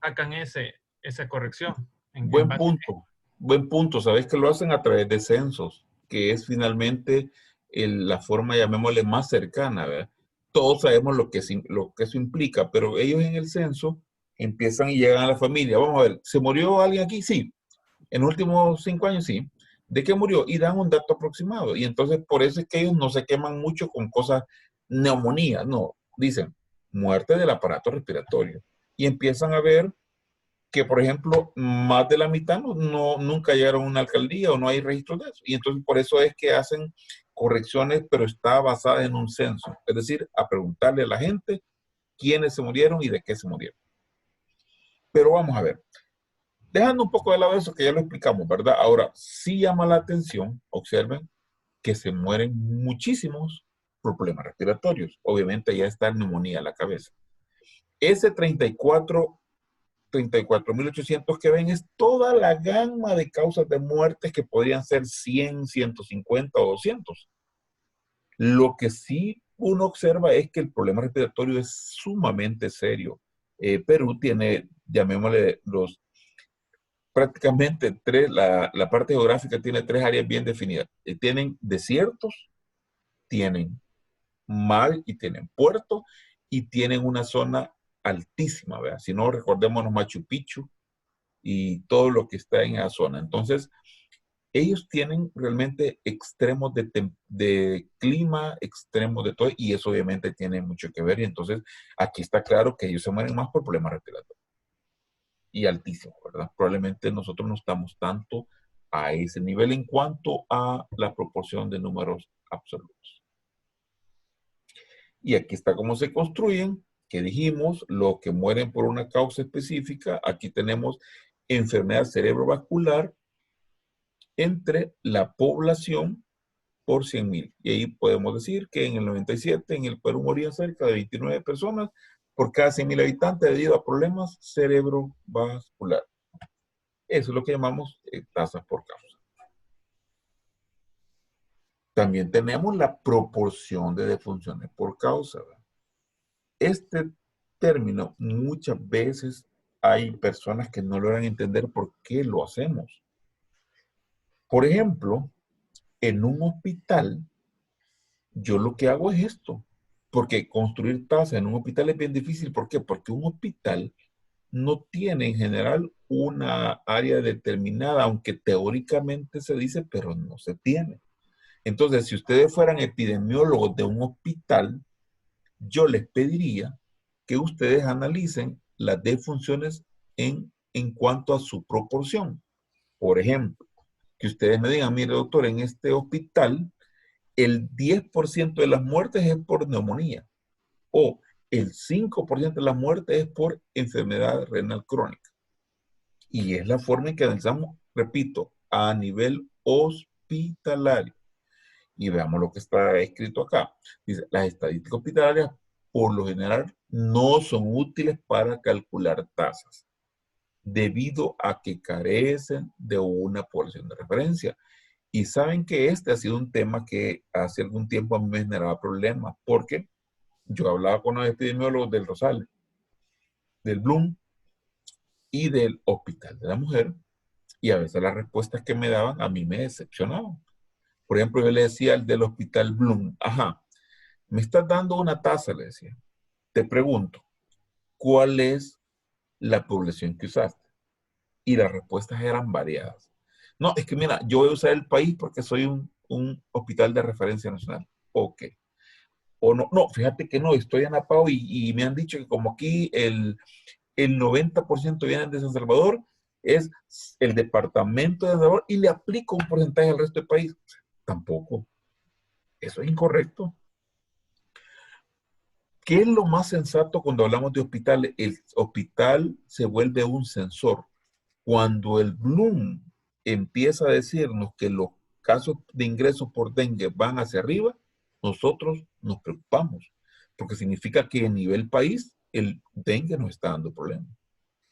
Speaker 3: sacan esa corrección?
Speaker 1: Buen punto. Buen punto. Sabes que lo hacen a través de censos, que es finalmente la forma, llamémosle, más cercana, ¿verdad? Todos sabemos lo que eso implica, pero ellos en el censo empiezan y llegan a la familia. Vamos a ver, ¿se murió alguien aquí? Sí. En los últimos 5 años, sí. ¿De qué murió? Y dan un dato aproximado. Y entonces por eso es que ellos no se queman mucho con cosas, neumonía, no. Dicen, muerte del aparato respiratorio. Y empiezan a ver que, por ejemplo, más de la mitad nunca llegaron a una alcaldía o no hay registro de eso. Y entonces por eso es que hacen correcciones, pero está basada en un censo. Es decir, a preguntarle a la gente quiénes se murieron y de qué se murieron. Pero vamos a ver. Dejando un poco de lado eso que ya lo explicamos, ¿verdad? Ahora, sí llama la atención, observen, que se mueren muchísimos por problemas respiratorios. Obviamente ya está neumonía en la cabeza. ese 34.800 que ven es toda la gama de causas de muertes que podrían ser 100, 150 o 200. Lo que sí uno observa es que el problema respiratorio es sumamente serio. Perú tiene, llamémosle, prácticamente la parte geográfica tiene 3 áreas bien definidas. Tienen desiertos, tienen mar y tienen puerto y tienen una zona altísima, ¿verdad? Si no, recordémonos Machu Picchu y todo lo que está en esa zona. Entonces, ellos tienen realmente extremos de clima, extremos de todo, y eso obviamente tiene mucho que ver. Y entonces, aquí está claro que ellos se mueren más por problemas respiratorios. Y altísimo, ¿verdad? Probablemente nosotros no estamos tanto a ese nivel en cuanto a la proporción de números absolutos. Y aquí está cómo se construyen, que dijimos, los que mueren por una causa específica. Aquí tenemos enfermedad cerebrovascular entre la población por 100.000. Y ahí podemos decir que en el 97 en el Perú morían cerca de 29 personas por cada 100.000 habitantes debido a problemas cerebrovasculares. Eso es lo que llamamos tasas por causa. También tenemos la proporción de defunciones por causa, ¿verdad? Este término muchas veces hay personas que no logran entender por qué lo hacemos. Por ejemplo, en un hospital, yo lo que hago es esto, porque construir tasas en un hospital es bien difícil. ¿Por qué? Porque un hospital no tiene en general una área determinada, aunque teóricamente se dice, pero no se tiene. Entonces, si ustedes fueran epidemiólogos de un hospital, yo les pediría que ustedes analicen las defunciones en cuanto a su proporción. Por ejemplo, que ustedes me digan, mire doctor, en este hospital el 10% de las muertes es por neumonía o el 5% de las muertes es por enfermedad renal crónica. Y es la forma en que analizamos, repito, a nivel hospitalario. Y veamos lo que está escrito acá. Dice, las estadísticas hospitalarias por lo general no son útiles para calcular tasas, debido a que carecen de una población de referencia. Y saben que este ha sido un tema que hace algún tiempo a mí me generaba problemas, porque yo hablaba con los epidemiólogos del Rosales, del Bloom y del Hospital de la Mujer, y a veces las respuestas que me daban a mí me decepcionaban. Por ejemplo, yo le decía al del Hospital Bloom, ajá, me estás dando una tasa, le decía. Te pregunto, ¿cuál es la población que usaste? Y las respuestas eran variadas. No, es que mira, yo voy a usar el país porque soy un hospital de referencia nacional. Ok. O no, no, fíjate que no, estoy en Apao y me han dicho que como aquí el 90% vienen de San Salvador, es el departamento de San Salvador y le aplico un porcentaje al resto del país. Tampoco. Eso es incorrecto. ¿Qué es lo más sensato cuando hablamos de hospitales? El hospital se vuelve un sensor. Cuando el Bloom empieza a decirnos que los casos de ingresos por dengue van hacia arriba, nosotros nos preocupamos, porque significa que a nivel país el dengue nos está dando problemas.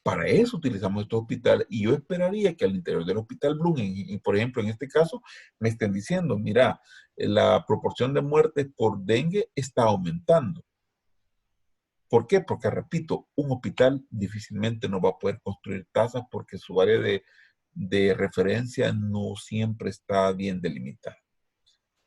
Speaker 1: Para eso utilizamos estos hospitales y yo esperaría que al interior del hospital Bloom, por ejemplo, en este caso, me estén diciendo, mira, la proporción de muertes por dengue está aumentando. ¿Por qué? Porque, repito, un hospital difícilmente no va a poder construir tasas porque su área de referencia no siempre está bien delimitada.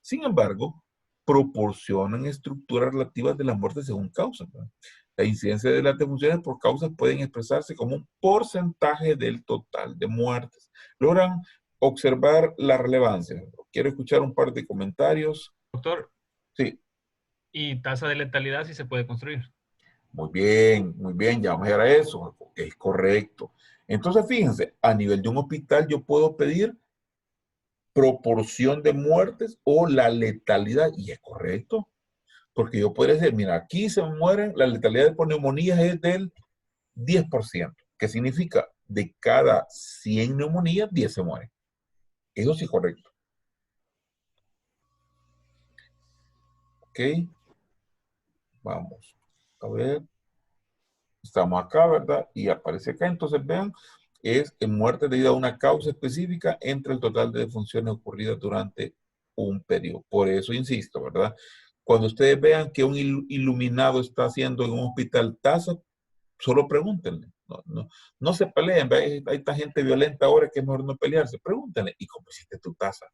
Speaker 1: Sin embargo, proporcionan estructuras relativas de las muertes según causas, ¿verdad? La incidencia de las defunciones por causas pueden expresarse como un porcentaje del total de muertes. Logran observar la relevancia. Quiero escuchar un par de comentarios.
Speaker 3: Doctor,
Speaker 1: Sí.
Speaker 3: ¿y tasa de letalidad si se puede construir?
Speaker 1: Muy bien, ya vamos a llegar a eso. Es correcto. Entonces, fíjense, a nivel de un hospital yo puedo pedir proporción de muertes o la letalidad, y es correcto, porque yo podría decir, mira, aquí se mueren, la letalidad por neumonías es del 10%, que significa de cada 100 neumonías, 10 se mueren. Eso sí es correcto. Ok, vamos a ver. Estamos acá, ¿verdad? Y aparece acá. Entonces, vean, es en muerte debido a una causa específica entre el total de defunciones ocurridas durante un periodo. Por eso insisto, ¿verdad? Cuando ustedes vean que un iluminado está haciendo en un hospital tasa, solo pregúntenle. No se peleen. Hay esta gente violenta ahora que es mejor no pelearse. Pregúntenle, ¿y cómo hiciste tu tasa?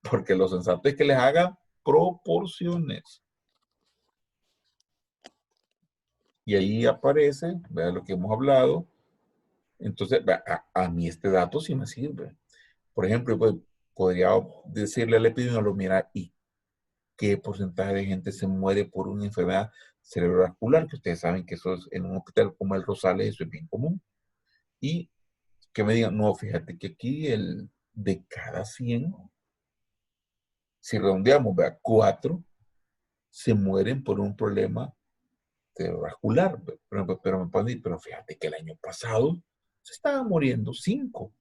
Speaker 1: Porque lo sensato es que les haga proporciones. Y ahí aparece, vean lo que hemos hablado. Entonces, a mí este dato sí me sirve. Por ejemplo, pues, podría decirle al epidemiólogo, mira, ¿y qué porcentaje de gente se muere por una enfermedad cerebrovascular? Que ustedes saben que eso es, en un hospital como el Rosales, eso es bien común. Y que me digan, no, fíjate que aquí de cada 100, si redondeamos, vea, 4 se mueren por un problema cerebrovascular. Pero me pueden decir, pero fíjate que el año pasado se estaban muriendo 5.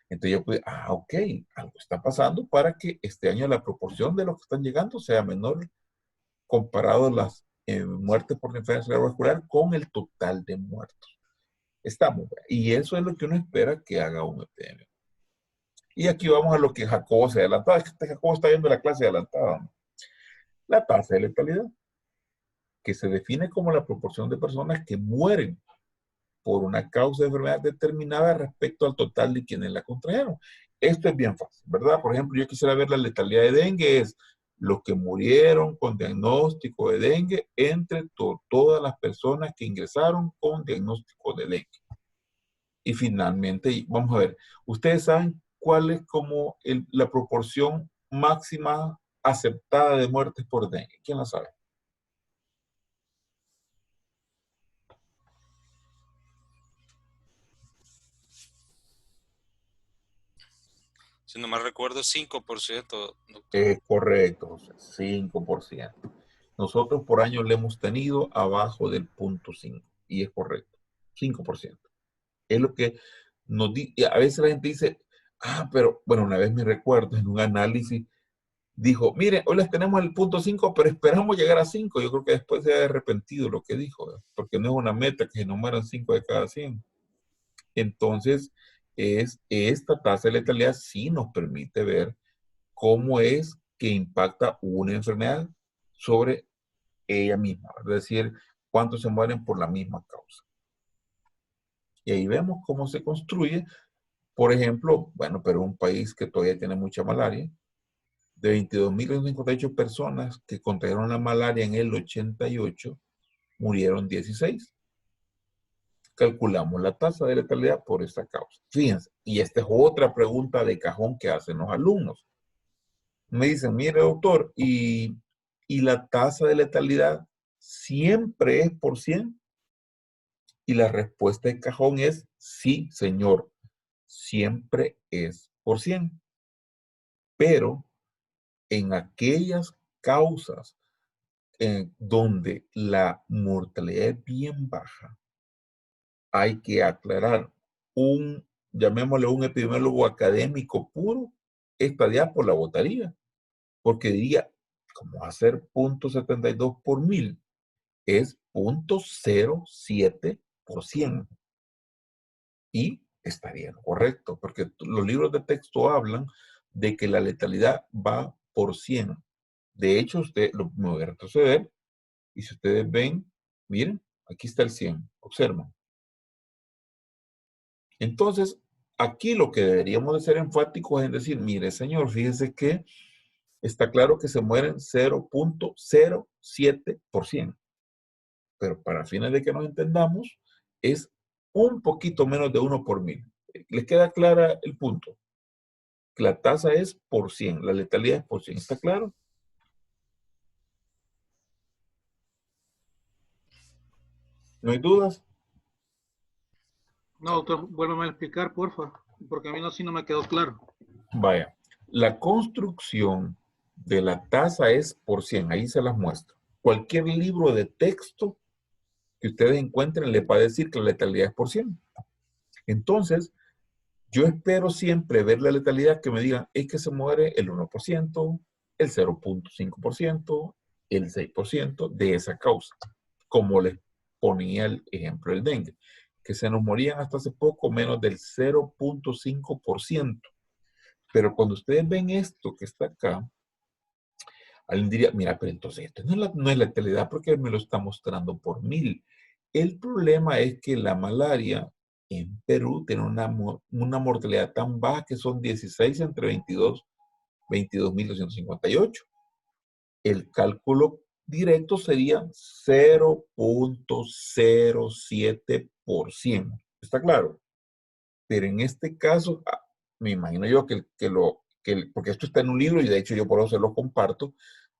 Speaker 1: Entonces yo pude, ok, algo está pasando para que este año la proporción de los que están llegando sea menor comparado a las muertes por enfermedad cerebrovascular con el total de muertos. Estamos, y eso es lo que uno espera que haga un epidemio. Y aquí vamos a lo que Jacobo se adelantaba. Es que Jacobo está viendo la clase adelantada. La tasa de letalidad, que se define como la proporción de personas que mueren por una causa de enfermedad determinada respecto al total de quienes la contrajeron. Esto es bien fácil, ¿verdad? Por ejemplo, yo quisiera ver la letalidad de dengue, es los que murieron con diagnóstico de dengue entre todas las personas que ingresaron con diagnóstico de dengue. Y finalmente, vamos a ver, ¿ustedes saben cuál es como la proporción máxima aceptada de muertes por dengue? ¿Quién la sabe?
Speaker 2: Si no mal recuerdo, 5%, doctor.
Speaker 1: Es correcto, José, 5%. Nosotros por año le hemos tenido abajo del 0.5 y es correcto, 5%. Es lo que nos dice. A veces la gente dice, pero bueno, una vez me recuerdo en un análisis, dijo, mire, hoy les tenemos el 0.5, pero esperamos llegar a 5. Yo creo que después se ha arrepentido lo que dijo, ¿verdad? Porque no es una meta que se enumeran 5 de cada 100. Entonces, esta tasa de letalidad sí nos permite ver cómo es que impacta una enfermedad sobre ella misma, es decir, cuántos se mueren por la misma causa. Y ahí vemos cómo se construye, por ejemplo, bueno, pero un país que todavía tiene mucha malaria, de 22.058 personas que contrajeron la malaria en el 88, murieron 16. Calculamos la tasa de letalidad por esta causa. Fíjense, y esta es otra pregunta de cajón que hacen los alumnos. Me dicen, mire doctor, ¿y la tasa de letalidad siempre es por 100? Y la respuesta de cajón es sí, señor, siempre es por 100. Pero en aquellas causas donde la mortalidad es bien baja, hay que aclarar, llamémosle un epidemiólogo académico puro, esta diápola la votaría, porque diría, ¿cómo va a ser 0.72 por 1000? Es 0.07%. Y estaría correcto, porque los libros de texto hablan de que la letalidad va por 100. De hecho, me voy a retroceder, y si ustedes ven, miren, aquí está el 100, observan. Entonces, aquí lo que deberíamos de ser enfáticos es en decir, mire señor, fíjese que está claro que se mueren 0.07%, pero para fines de que nos entendamos, es un poquito menos de 1 por 1000. ¿Les queda clara el punto? La tasa es por 100, la letalidad es por 100, ¿está claro? ¿No hay dudas?
Speaker 8: No, doctor, vuélveme a explicar, porfa, porque a mí sí no me quedó claro.
Speaker 1: Vaya, la construcción de la tasa es por 100, ahí se las muestro. Cualquier libro de texto que ustedes encuentren le va a decir que la letalidad es por 100. Entonces, yo espero siempre ver la letalidad que me digan, es que se muere el 1%, el 0.5%, el 6% de esa causa. Como les ponía el ejemplo del dengue, que se nos morían hasta hace poco menos del 0.5%. Pero cuando ustedes ven esto que está acá, alguien diría, mira, pero entonces esto no es letalidad porque me lo está mostrando por 1000. El problema es que la malaria en Perú tiene una mortalidad tan baja que son 16 entre 22.258. El cálculo directo sería 0.07%. ¿Está claro? Pero en este caso, me imagino yo porque esto está en un libro y de hecho yo por eso se lo comparto,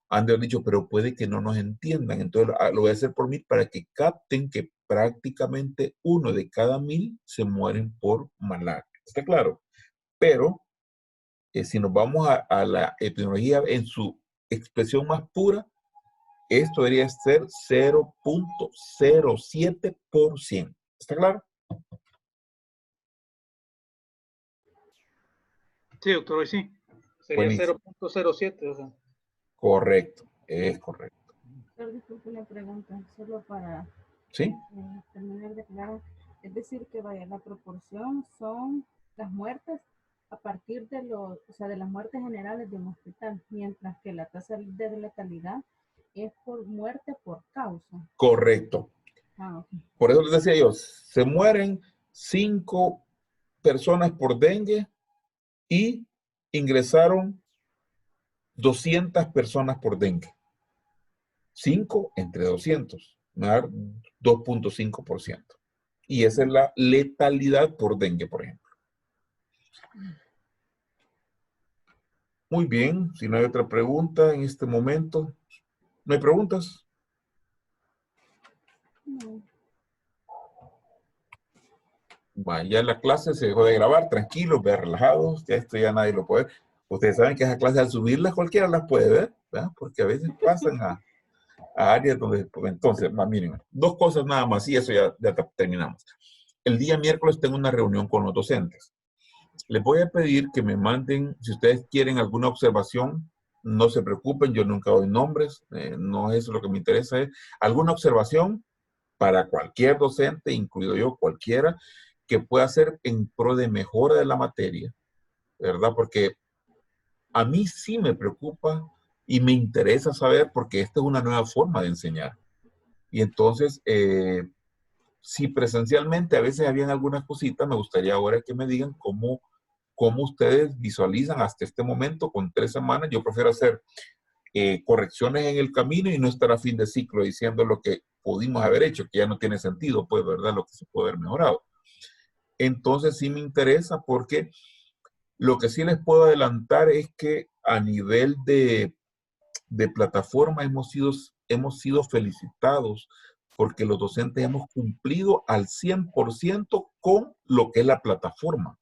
Speaker 1: han de haber dicho, pero puede que no nos entiendan. Entonces lo voy a hacer por 1000 para que capten que prácticamente 1 de cada 1000 se mueren por malaria. ¿Está claro? Pero si nos vamos a la epidemiología en su expresión más pura, esto debería ser 0.07%. ¿Está claro?
Speaker 8: Sí, doctor, hoy sí. Sería
Speaker 1: Buenísimo.
Speaker 8: 0.07. O sea.
Speaker 1: Correcto, es correcto.
Speaker 4: Doctor, disculpe una pregunta, solo para
Speaker 1: ¿Sí?
Speaker 4: terminar de aclarar. Es decir, que vaya, la proporción son las muertes a partir de de las muertes generales de un hospital, mientras que la tasa de letalidad es por muerte por causa.
Speaker 1: Correcto.
Speaker 4: Okay.
Speaker 1: Por eso les decía yo, se mueren 5 personas por dengue y ingresaron 200 personas por dengue. 5 entre 200, me da 2.5%. Y esa es la letalidad por dengue, por ejemplo. Muy bien, si no hay otra pregunta en este momento. ¿No hay preguntas?
Speaker 4: No.
Speaker 1: Ya la clase se dejó de grabar, tranquilos, vean, relajados, ya esto ya nadie lo puede ver. Ustedes saben que esa clase al subirlas cualquiera las puede ver, ¿verdad? Porque a veces pasan a áreas donde, pues, entonces, miren, 2 cosas nada más y eso ya terminamos. El día miércoles tengo una reunión con los docentes. Les voy a pedir que me manden, si ustedes quieren alguna observación, no se preocupen, yo nunca doy nombres, no es eso lo que me interesa, es alguna observación para cualquier docente, incluido yo, cualquiera, que pueda hacer en pro de mejora de la materia, ¿verdad? Porque a mí sí me preocupa y me interesa saber, porque esta es una nueva forma de enseñar. Y entonces, si presencialmente a veces habían algunas cositas, me gustaría ahora que me digan cómo ustedes visualizan hasta este momento con 3 semanas. Yo prefiero hacer correcciones en el camino y no estar a fin de ciclo diciendo lo que pudimos haber hecho, que ya no tiene sentido, pues, ¿verdad? Lo que se puede haber mejorado. Entonces sí me interesa porque lo que sí les puedo adelantar es que a nivel de plataforma hemos sido felicitados porque los docentes hemos cumplido al 100% con lo que es la plataforma.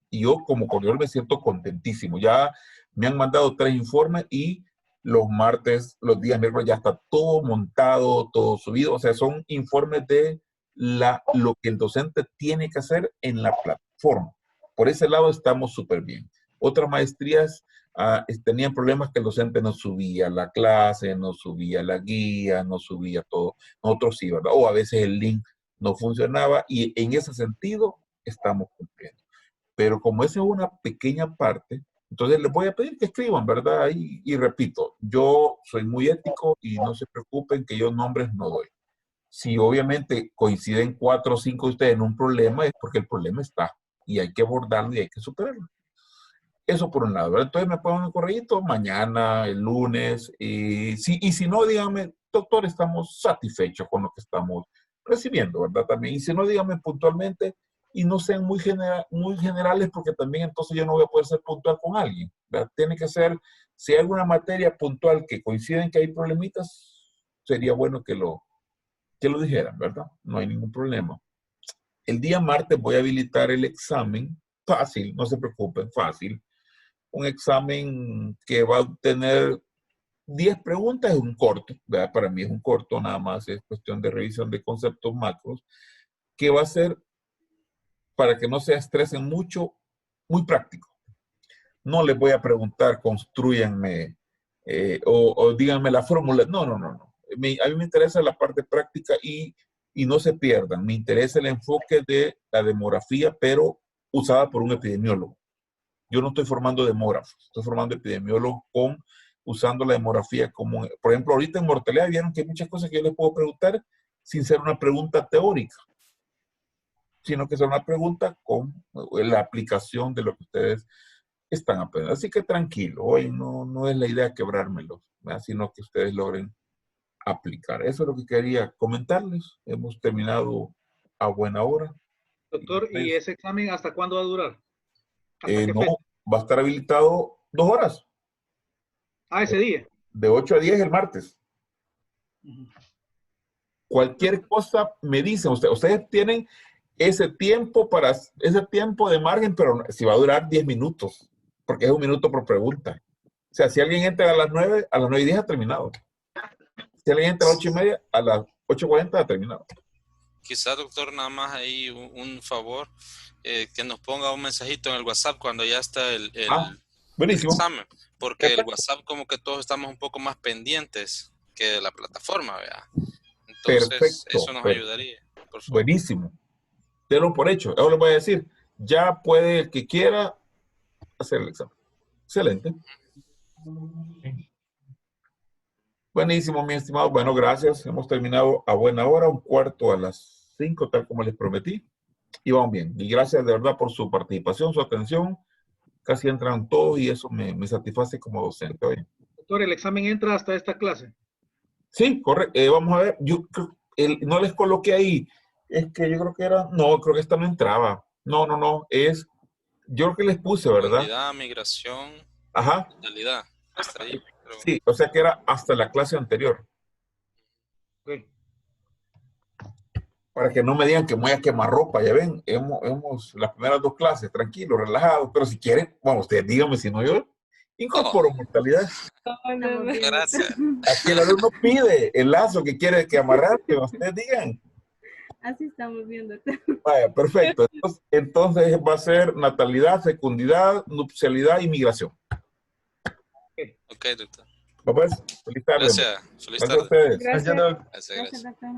Speaker 1: Y yo como coordinador me siento contentísimo. Ya me han mandado 3 informes y los martes, los días miércoles ya está todo montado, todo subido. O sea, son informes de lo que el docente tiene que hacer en la plataforma. Por ese lado estamos súper bien. Otras maestrías tenían problemas que el docente no subía la clase, no subía la guía, no subía todo. Nosotros sí, ¿verdad? O a veces el link no funcionaba y en ese sentido estamos cumpliendo. Pero como esa es una pequeña parte, entonces les voy a pedir que escriban, ¿verdad? Y repito, yo soy muy ético y no se preocupen que yo nombres no doy. Si obviamente coinciden 4 o 5 de ustedes en un problema, es porque el problema está y hay que abordarlo y hay que superarlo. Eso por un lado, ¿verdad? Entonces me ponen un correíto mañana, el lunes, y si no, díganme, doctor, estamos satisfechos con lo que estamos recibiendo, ¿verdad? También, y si no, díganme puntualmente y no sean muy generales porque también entonces yo no voy a poder ser puntual con alguien, ¿verdad? Tiene que ser, si hay alguna materia puntual que coinciden que hay problemitas, sería bueno que lo dijeran, ¿verdad? No hay ningún problema. El día martes voy a habilitar el examen, fácil, no se preocupen, fácil. Un examen que va a tener 10 preguntas, es un corto, ¿verdad? Para mí es un corto, nada más es cuestión de revisión de conceptos macros, que va a ser, para que no se estresen mucho, muy práctico. No les voy a preguntar, construyanme o díganme la fórmula. No. A mí me interesa la parte práctica y y no se pierdan. Me interesa el enfoque de la demografía, pero usada por un epidemiólogo. Yo no estoy formando demógrafos, estoy formando epidemiólogos usando la demografía como, por ejemplo, ahorita en mortalidad vieron que hay muchas cosas que yo les puedo preguntar sin ser una pregunta teórica, sino que es una pregunta con la aplicación de lo que ustedes están aprendiendo. Así que tranquilo, hoy no es la idea quebrármelo, ¿verdad? Sino que ustedes logren aplicar. Eso es lo que quería comentarles. Hemos terminado a buena hora.
Speaker 8: Doctor, ¿y ese examen hasta cuándo va a durar?
Speaker 1: No, va a estar habilitado 2 horas.
Speaker 8: Ah, ese día.
Speaker 1: De 8 a 10 el martes. Cualquier cosa me dicen, ustedes tienen ese tiempo de margen, pero si va a durar 10 minutos, porque es 1 minuto por pregunta. O sea, si alguien entra a las 9, a las 9:10 ha terminado. Si alguien entra a las 8:30, a las 8:40 ha terminado.
Speaker 2: Quizás, doctor, nada más ahí un favor, que nos ponga un mensajito en el WhatsApp cuando ya está el
Speaker 1: buenísimo.
Speaker 2: examen, porque el WhatsApp como que todos estamos un poco más pendientes que de la plataforma, ¿verdad? Entonces,
Speaker 1: perfecto,
Speaker 2: eso nos ayudaría, por favor.
Speaker 1: Buenísimo. Tenlo por hecho. Ahora les voy a decir, ya puede el que quiera hacer el examen. Excelente. Buenísimo, mi estimado. Bueno, gracias. Hemos terminado a buena hora, 4:45, tal como les prometí. Y vamos bien. Y gracias de verdad por su participación, su atención. Casi entran todos y eso me satisface como docente. Oye.
Speaker 8: Doctor, ¿el examen entra hasta esta clase?
Speaker 1: Sí, correcto. Vamos a ver. Yo no les coloqué ahí. Es que yo creo que era... No, creo que esta no entraba. No. Yo creo que les puse, ¿verdad?
Speaker 2: Comunidad, migración,
Speaker 1: ajá.
Speaker 2: Mentalidad. Hasta ahí. Pero...
Speaker 1: Sí, o sea que era hasta la clase anterior.
Speaker 8: Okay.
Speaker 1: Para que no me digan que me voy a quemar ropa. Ya ven, hemos las primeras 2 clases, tranquilos, relajados. Pero si quieren, bueno, ustedes díganme, si no yo incorporo mortalidad.
Speaker 2: Gracias.
Speaker 1: Aquí el alumno pide el lazo que quiere que amarrar, que ustedes digan.
Speaker 4: Así estamos viendo.
Speaker 1: Vaya, perfecto. Entonces va a ser natalidad, fecundidad, nupcialidad y migración.
Speaker 2: Ok, doctor.
Speaker 1: Pues, feliz tarde.
Speaker 2: Gracias. Feliz tarde.
Speaker 1: Gracias a ustedes.
Speaker 4: Gracias,
Speaker 2: Gracias.
Speaker 4: doctor.